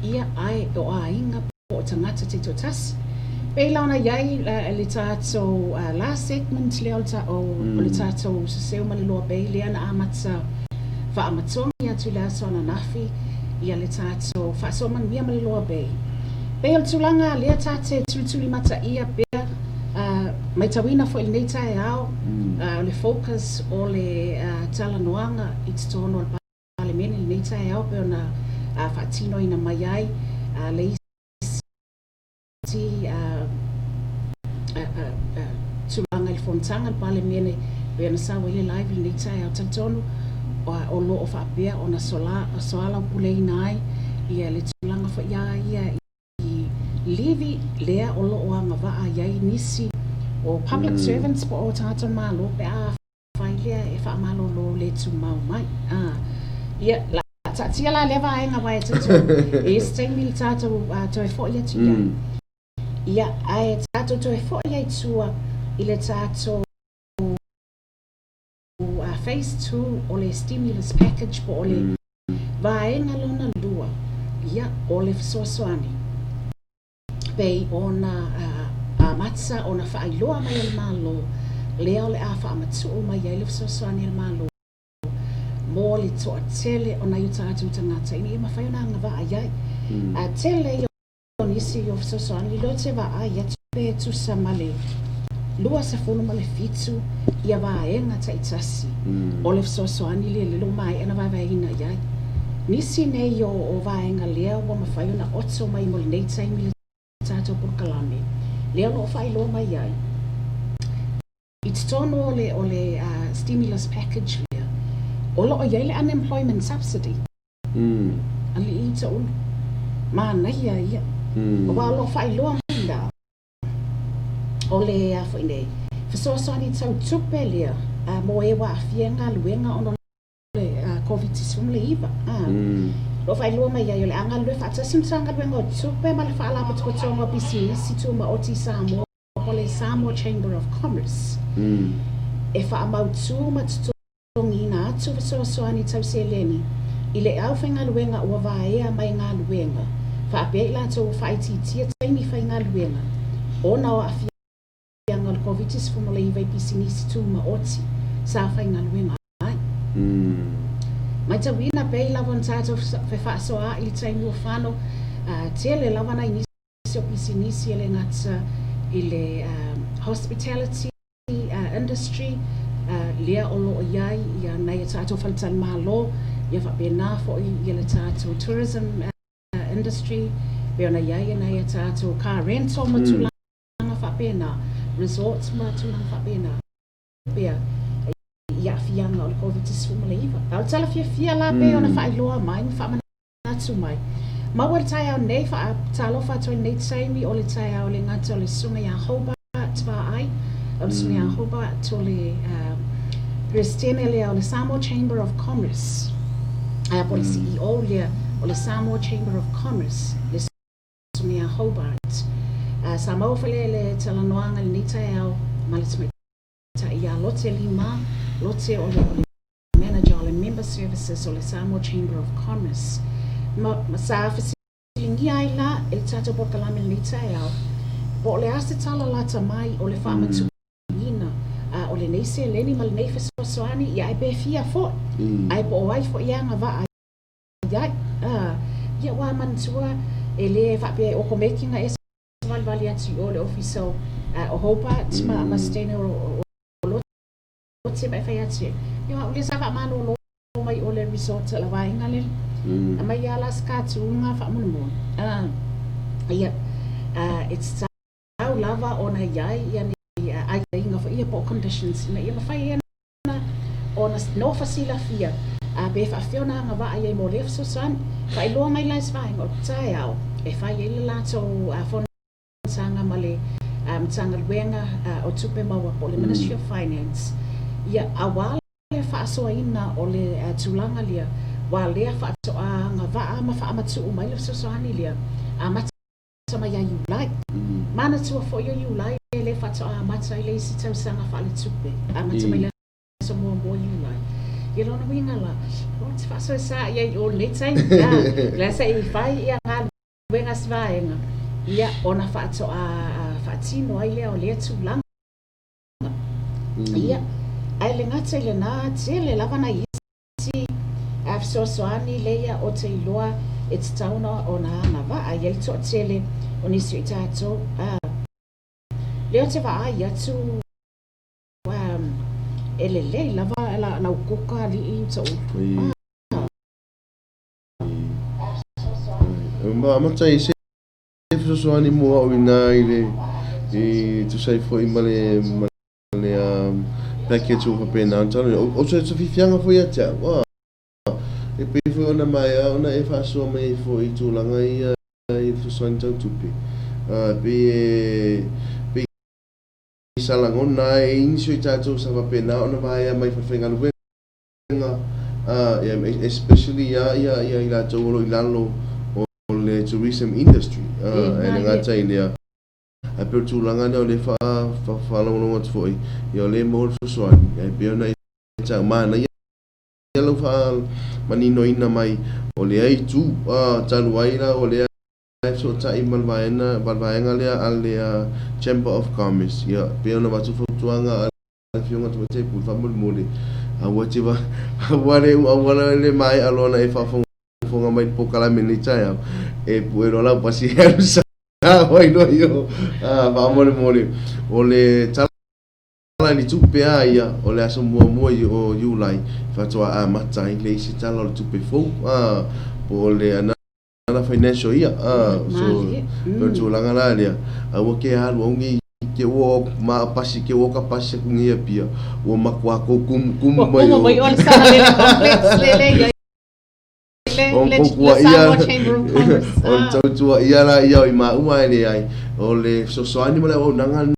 ia ai o ainga po o tangata te to tasi pei launa iai le tātou last segment le o le tātou Usu Seu ma le Loabay lea na amata whaamatongi atu le aso na nafi ia le tātou whaasoman mia ma le Loabay. Pea le tūlanga lea tāte tulituli mata ia pea mai tawina fo il nei tae au le focus o le talanoanga i te tono al palemene il nei tae au pea na whaatino ina mai ai le isi tūlanga il fontanga al palemene pea na sawa ile live il nei tae au talitono o lo o whaapea o na soala pulei nai ia le tūlanga wha ia i livi lea o lo o anga waa iai nisi o public servants po o tātou malo pe a whai lea e wha malo lo le tu mau mai ia la tatia la lewa ainga wai tatu e steimili tātou toi fo ia tu ia ai tātou toi fo ia i tua i le tātou phase 2 o le stimulus package po o le vaenga lona lua ia o le fisoasoani pei ona matsa ona whaailoa mai al malo lea o le a whaamatuu mai ai le fisoasoani al malo mo le toa tele ona i tātou tangata ini ima whaiona anga wa ai a tele i o nisi o fisoasoani lo te wa ai atu pe tusa male lua se fono ma le fitu ia vaenga taitasi o le fisoasoani le lo mai ana vaevaina iai nisi nei o vaenga lea ua mawhaiona oto mai mo le nei taimi le tātou purkalame lea lo whailo mai iai i te tono o le stimulus package lea o lo o iai le unemployment subsidy ali i ta ulu mana ia o wa lo whailo mai da o le whaine fisoasoani tau tupe lea mo e wa afienga luenga ono le COVID-19 le iwa lo fai lo mai yo le anga le fa tsa simsanga le ngo tupe ma le fa la pa tso ngo business tu ma oti sa mo ko le le Samoa Chamber of Commerce. E whaamautu matutongi na atu visoasoani tau se leni. I le au whainga luenga ua vaea mai ngā luenga. Whaapea ila tau whaititia taimi whainga luenga. Ona o awhianga le COVID-19 fumole i vai pisinisi tu ma oti. Sa whainga luenga ai. Mai tau ina pei lava ntato whewhaasoa i taimi o whano. Tele lava na inisi o pisinisi ele ngata i le hospitality industry. Lea o loo iai ia nei e tātou whalitan mahalo ia whapena fo i le tātou tourism industry peo na iai e nei e tātou car rental matulanga whapena resorts matulanga whapena pea ia whianga o le COVID-19 fumaleiva au tala fia la peo na whailoa mai whamanatu mai maua le tai au nei talofa toi nei taimi o le tai au le ngata o le sunga ia Hobart ai o le sunga ia Hobart to le Christiane lea o le Samoa Chamber of Commerce. Po le CEO lea o le Samoa Chamber of Commerce. Le sunga Hobart. Sa maufale le talanoanga le nitai au malitamai ta ia lote lima, lote o le manager o le member services o le Samoa Chamber of Commerce. Sa fasilingi ai la e tata pokalame le nitai au. Po le ase tala lata mai o le whamatu o le nei se leni ma le nei fesoasoani ia e pefia fo ai po ai fo ia nga va ai ia wa mantua e le fa pe o komekinga e vali atu o le official o Hobart ma stena o lo te mai fai atu ia o le sa va mano lo mai o le resort la vai ngale mai ia la skatu nga fa mo ia it's au lava ona ia ia ai inga fo ia po conditions na ia fai na ona no fasila fia a be fa fiona nga va ai mo lef so san fai lo mai las vai ngo tai au e fai ile la to a fon sanga male tanga wenga o tupe ma po le Ministry of Finance ia awal fa so ina o le tulanga lia wa le fa to nga va ma fa ma tu mai le so ani lia a ma sama ya you like mana tu fo you like le fato a mata ile si tau sanga fa le tupe a mata mai so mo you like you know winga la what fa so sa ya o le tai la sa I fai ia nga wenga svaenga ia ona fato a fatino ai le o le tu lang ia ai le ngata ile na tele lava na isi afso so ani le ia o te iloa it's town ona na va ai to tele oni si tato leo te va ai atu ele lava la ukuka li I to ma tai se so ani mo o ina ile e tu sai foi male package o pena o se so fianga foi atia e pe foi ona mai ona e fa so mai foi tu langa ia e so anta tupi pe salangona e inicio tato sa pena ona mai fa fenga luenga especially ya ila tolo ilalo o le tourism industry e ngata ile a per tu langa le fa lo foi yo le mo so e pe ona cha mana ya lo fa manino ina mai o le ai tu tanuaira o le so ta imal vaenga le ale Chamber of Commerce ya pe ona watu fotuanga fiona to te pu fa mole a wati va wale le mai alona e fa fonga mai pokala menita ya e puero la pasi sa wai no yo va mole o le tala ni tupe ia o le aso mo o July fa to a matai le si tala le tupe fo po le ana financial ia so per tu langa la dia a wo ke ha wo ngi ke wo ma pasi ke wo ka pasi ku ngia pia wo makwa ko kum mai o ol sana le complex le Samoa Chamber of Commerce o tu ia la ia I ma uma le ai o le so ani mo le o nanga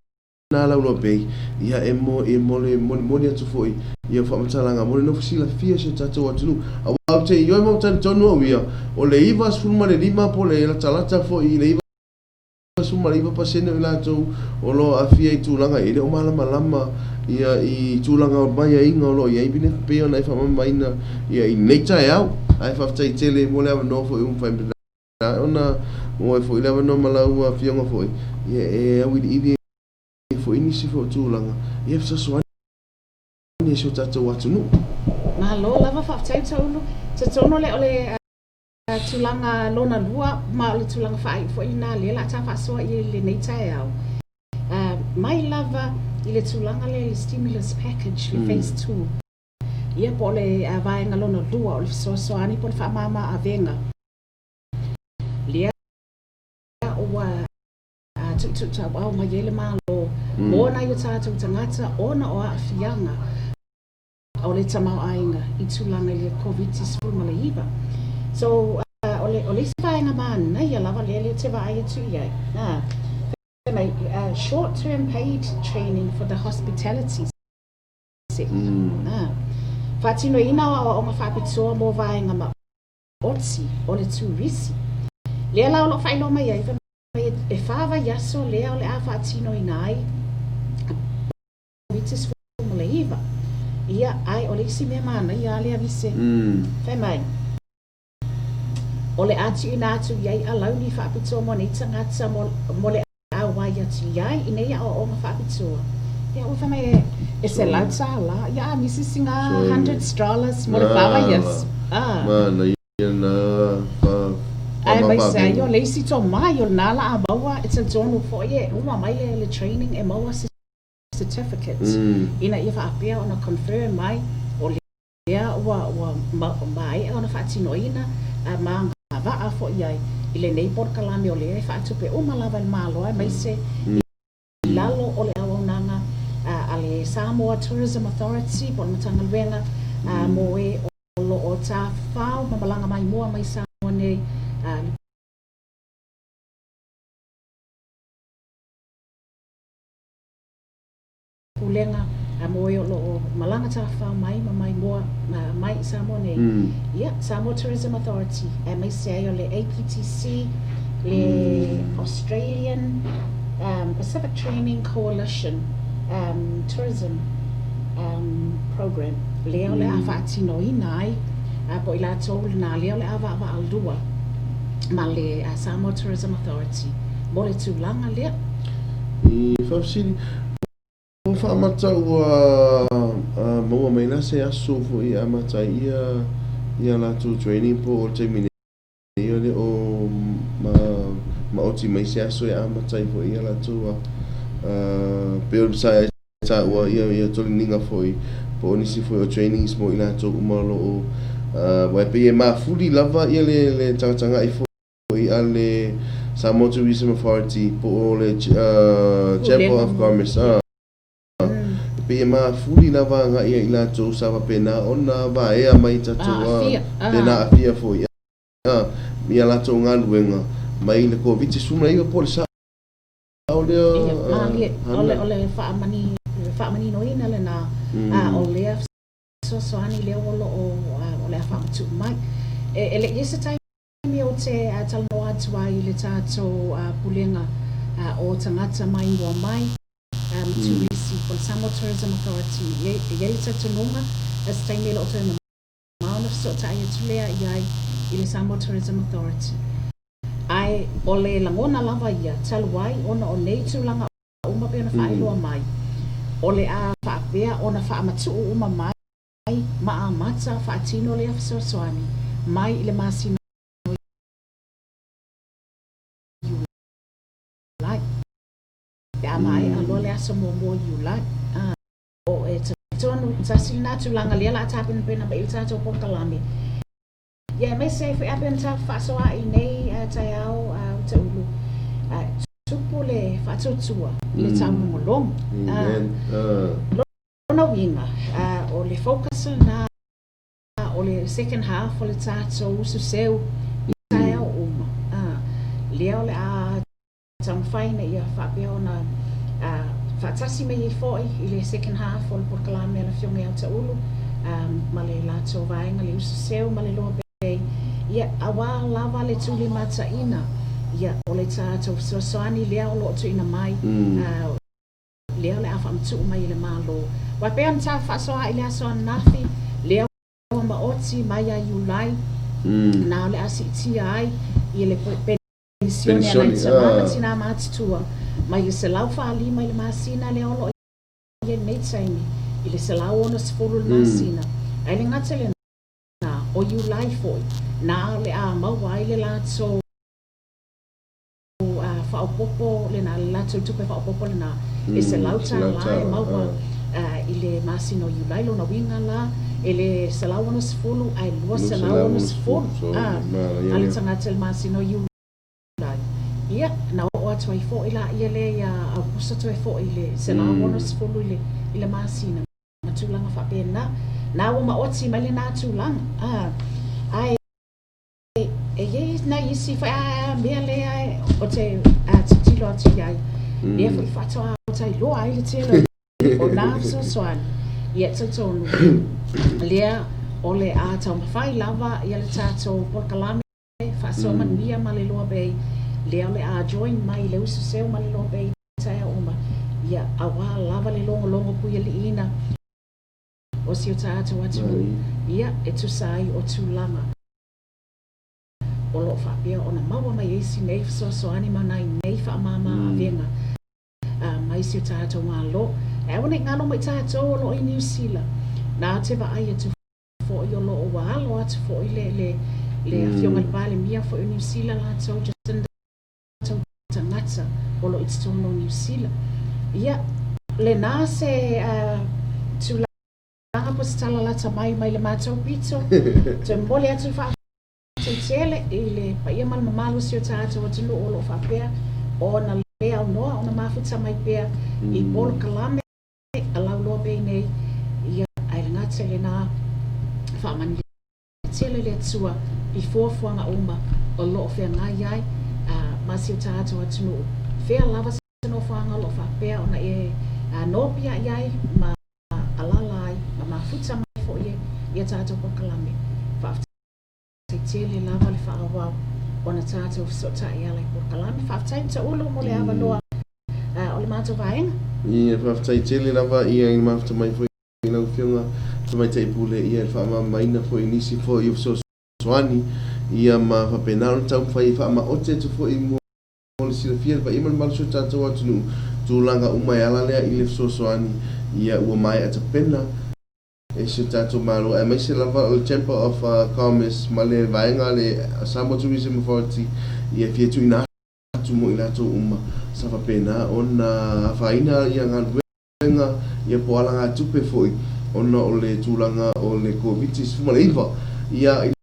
na la Loabay ia e mo le tu foi ia fa mtalanga mo no fusila fia se tatu atu a te yo mo tan tonu ia o le ivas fulma le lima po le la talata foi le ivas sumaliva pasene o latou o lo afia I tūlanga ele o malama ia I tūlanga o mai inga o lo ia I bine pe ona I whamamaina ia I neita e au ai whaftai tele mo lewa no fo I whaimina ona mo e fo I lewa no malau a fionga fo ia e au I fo ini si fo tūlanga ia fisa soani e so tatou atu nu Malo lava whaftai taulu te tono le ole tulanga lona lua ma le tulanga fai fo ina le la ta faso I le neita e au mai lava I le tulanga le stimulus package le phase 2 ia po le vaenga lona lua o le so ani po le fa mama avenga le o tu au mai ele malo ona yo tatu tangata ona o afianga o le tamau ainga I tulanga le COVID-19 malaiva so ole vaenga mana ia lava le te vai tu ia short-term paid training for the hospitality sector. Fatino ina o mafapitoa mo vaenga ma otsi o le turisi. Lea la o lo failo mai ai e fava yaso lea o le a fatino ina ai vitis mo le iva. Ia ai o le isi me mana ia le avise. Fai mai. O le atu ina atu iai a launi fapitoa mo ne tangata mo le wai atu iai ina ia o mafapitoa. Ja, of mij is het laat sala. Ja, misschien singa $100 maar baba yes. Man, Ai mai sai yo leisi to mai yo nala abawa it's a zone for ye. Uma mai le training e mawa certificates. Ina ia apia ona confirm mai o le wa mai ona fatino ina ma va a fo iai. Ile nei por kalame o le fa tupe uma lava malo mai se lalo o le awonanga ale Samoa Tourism Authority por matangal wenga mo e lo o ta fa mabalanga mai mo mai Samoa nei pulenga mo e lo malanga ta fa mai mo mai Samoa nei Samoa Tourism Authority mai se le APTC le Australian Pacific Training Coalition tourism program leo le afati no inai po ila tol na leo le ava aldua ma le Samoa Tourism Authority mo le tulanga le I fafsiri o fa mata o mo mai na se aso fo I amata ia la tu training po termine ia le o ma oti mai se aso ia amata fo ia la tu pero sai wa ia tolininga foi po nisi foi o trainings mo ina to umalo wa pe ma fully lava ia le tanga I foi ale Samoa Tourism Authority po le Chamber of Commerce pe ma fully lava nga ia ina to sava pena ona va e mai tatu pena afia foi ia la to nga luenga mai le covid suma ia po sa ole fa mani no ina le na ole so ani le ole fa tu mai ele ese time mi o te talno atu ai le tato pulenga o tangata mai mo mai to receive from Samoa Tourism Authority ye le tato nunga as time le o te amount of so tai tu le ai ile Samoa Tourism Authority ai ole langona lava ia talwai ona o nei tulanga uma pe na failo mai ole a fa pea ona fa matu uma mai ma mata fa tino le afso soani mai ile masino like ya mai alo le aso mo you like o e tonu tasina tulanga le la tapin pe na be tato pon kalami ya mai se fa apen ta fa so ai nei taiao te ulu tupule fa tutua le tamu long lona winga o le focus na o le second half o le tato Usu Seu taiao uma leo le a tam faina ia fa beona fa tasi me foi ile second half o le porkalame la fiome te ulu ma le lato vainga le Usu Seu ma le Loabay ia awa lava le tuli mata ina ia o le tātou soasoani lea o loo tuina mai lea o le a whaamtuu mai i le mālo. Wa pea na tā whaasoa i lea soa nafi lea o maoti mai a Iulai na o le asitia ai i le pensione anai tamana tina mātitua mai i se lau whaali mai le māsina lea o loo i nei taimi i le se lau ona sifuru le māsina. Ai le ngata le na o Iulai foi na le a maua i le lato whaopopo le na lato tupe whaopopo le na e se lau tā la e maua i le masino Iulai lo na winga la e le se lau ona sifuru ai lua se lau ona sifuru a le tangata le masino Iulai ia na o atu ai fo i la ia le ia a pusa tu ai fo i le se lau ona sifuru i le masina matulanga whapena na o maoti mai le nā tūlanga ai e na isi fa mea lea o te titilo atu iai lea fo i whatoa o tai loa ai le telo o nā soan ia tautonu lea o le a tau mawhai lava ia le tātou porkalame whaasoa manuia ma le Loabay lea o le a join mai le Usu Seu ma le Loabay tai a uma ia awa lava le longo puia li ina o si o tātou atu ia e tu sai o tūlanga o lo whapea o na maua mai eisi nei soani mana i nei whaamama a venga mai si o tātou ngā lo e wane ngano mai tātou o lo i New Zealand nā te wa ai atu fo i o lo o walo atu fo i le whionga le pale mia fo i New Zealand tātou just tātou tangata o lo i te tono New Zealand ia le nā se tūlanga po se tala lata mai le mātou pito te mbole atu wha tele i le paia mal mamalu si o tātou atu o lo whapea o na lea o noa o na mafuta mai pea i bolo kalame a lau Loabay nei ia ai le ngata le nā whaamani tele le atua i fuafuanga uma o lo whea ngā iai ma si o tātou atu no whea lava sa no whanga lo whapea o na e nopia iai ma alalai ma mafuta mai fo ia tātou po kalame tele lava le whaawau o na tātou sota i ala i porkalame whaftai ta ulu mo le awa noa o le mātou vaenga ia whaftai tele lava ia i mafta mai fo i lau whionga ta mai tai pule ia i whaama maina fo i nisi fo i so soani ia ma whapenaro tau whai whaama ote tu fo i mo le sila fia pa iman malu so tātou atunu tūlanga umai ala lea i le so soani ia ua mai ata pena e se tātou malu e mai se lava o le Chamber of Commerce ma le vaenga le Samoa Tourism Authority ia fia tu ina atu mo i latou uma sa whapena ona whaina ia ngā luenga ia poala ngā tupe foi ona o le tūlanga o le COVID-19 ia i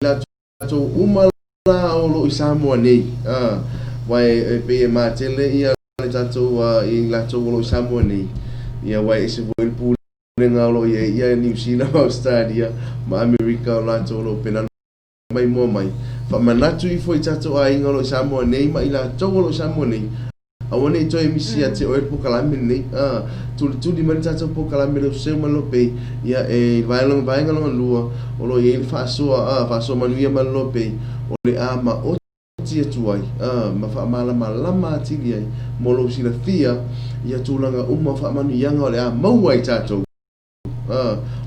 latou uma la o lo i Samoa nei wai e pe e mātele ia le tātou i latou o lo i Samoa nei ia wai e se voi pūle nga lo ia New Zealand Australia ma America la tolo pena mai mo mai fa manatu I foi tato ai nga lo Samoa nei ma ila tolo lo Samoa nei awone to emisi ate o po kalame nei tu di man tato po kalame lo se ma lo pe ia e vai nga lo lua o lo ye fa so manuia ma lo pe o le ama o tia tuai ma fa malama tili ai mo lo sila fia ia tulanga uma fa manu yanga o le a mau ai tato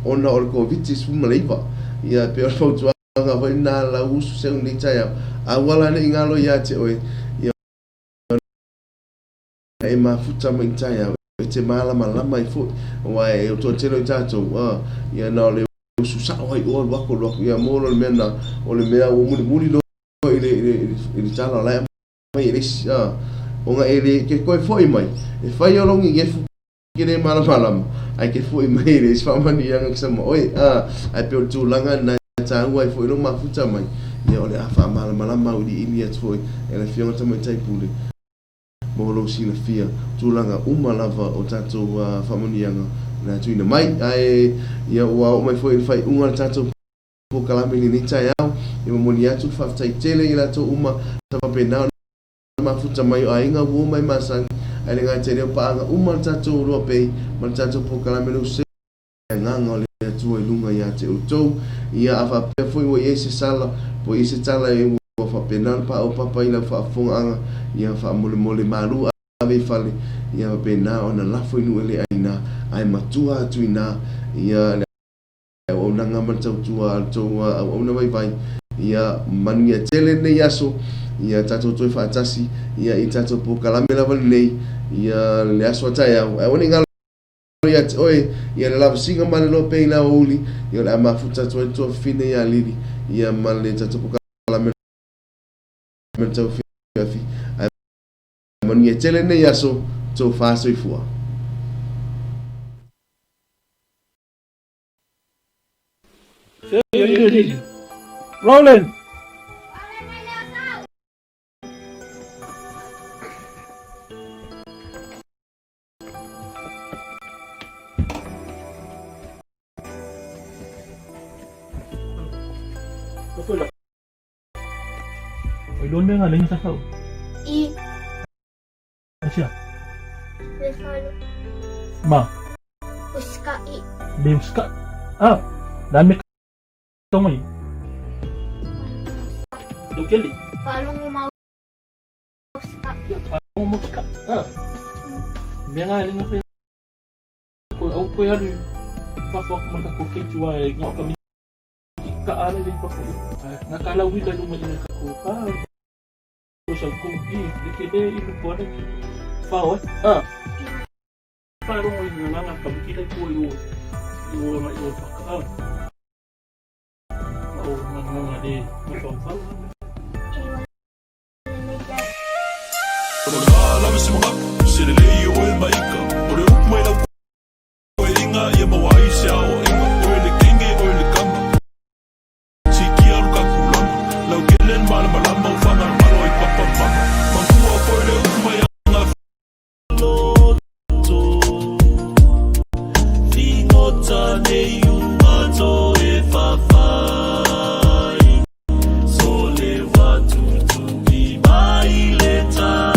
ona o le COVID-19 malaiva ia pe o fautuanga vai na la Usu Seu ni tai a wala ne ingalo ia te oe ia e mafuta mai tai e te malama I fo wai o to telo tato ia na le Usu Seu ai o wako ia mo le mena o le mea o muli no ile tala la mai ele o nga ele ke koe foi mai e fai o longi e kire malama ai ke foi mai le fa mani yang sa mo oi ai pe tu langa na ta wai foi lo mafuta mai ia ole a fa malama o di ini at foi ele fiona ta mai tai pule mo lo sila fia tu langa uma lava o tato fa mani yang na tu ina mai ai ia wa o mai foi fai unga tato po kalame ni tai au e mo ni atu fa tai tele ila to uma ta pe na mafuta mai ai nga wo mai masang ale nga tere pa nga uma tato Loabay man tato po kalame lo se nga le tu e lunga ia te utou ia ava pe foi o ese sala po ese tala e fa penal pa o papa ila fa fonga ia fa mole malu ave fale ia pena ona lafo inu ele aina ai matua tuina ia o nanga matau tua toa o na vai ia mania tele ne yaso ia tato toi fa tasi ia i tato po kalamela nei ia le aso taya o ni ngalo ia oi ia la singa male no pe na uli ia la mafuta to fine ya lili ia male tato po kalamela matau fi ai mania tele ne yaso to fa so ifua Rolling. Oi, donde nga lang sa kao? Asya. Ma. Uska Uska. Dami ka mo eh. Dukeli. Palong mau uska. Palong uska. Biar nga lang ako. Ako po yan. Papok magkakukitswa eh. Nga kami. Kaala din pa po. Nakalawin na lumayin ang kakuka. Kusang kugi. Dikide ilo po na. Fawat. Parang ngayon nga nga kabikita ko yun. Iwo na iwo pa ka. Oo, nga di. Masaw-saw. Alam sa mga sinilay o maika o rin may lang o inga iya mawai siya o inga o ilikenge o ilikama si kiaru kakulam lau kelen malam-malam fangar maroy papapama mangkuha ko rin umayang nga loto fingota ne yumato e fafai sole watu tubi maileta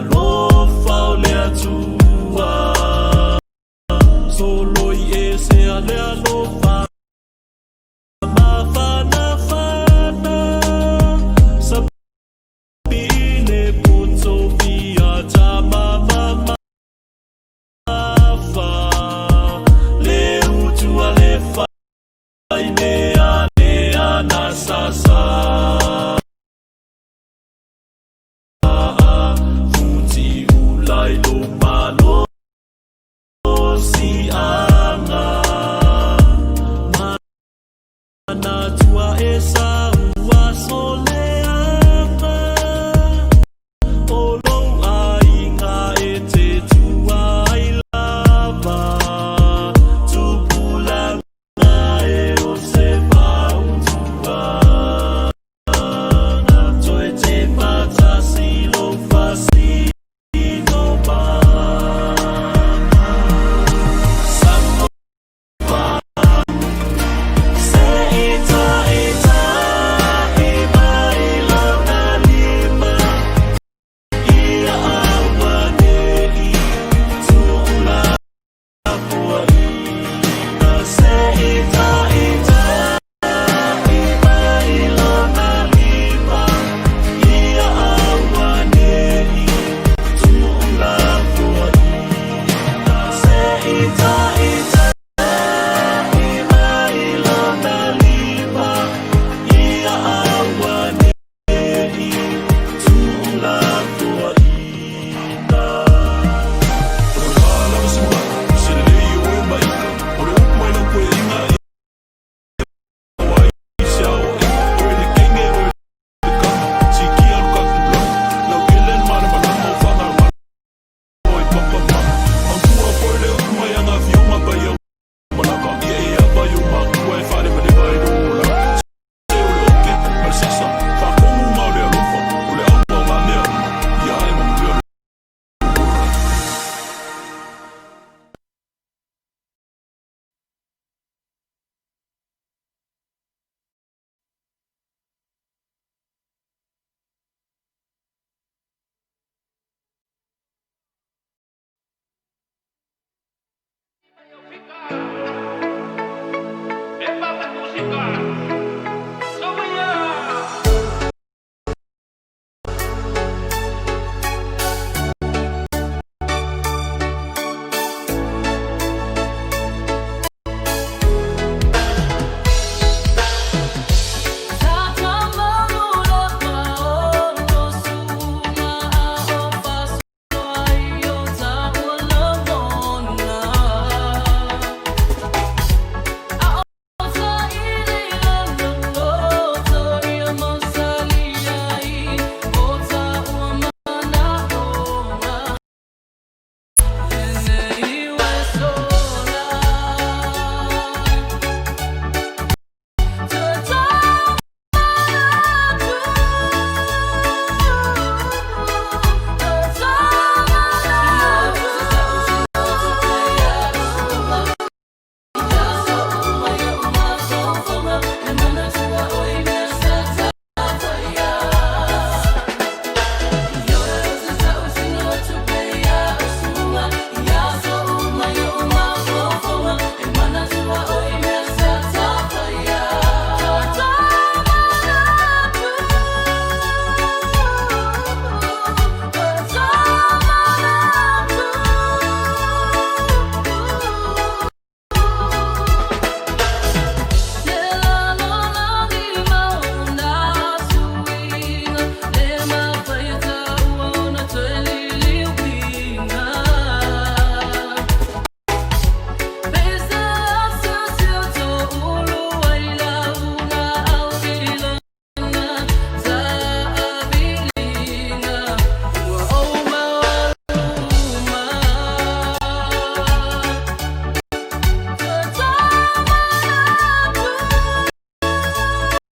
Lord.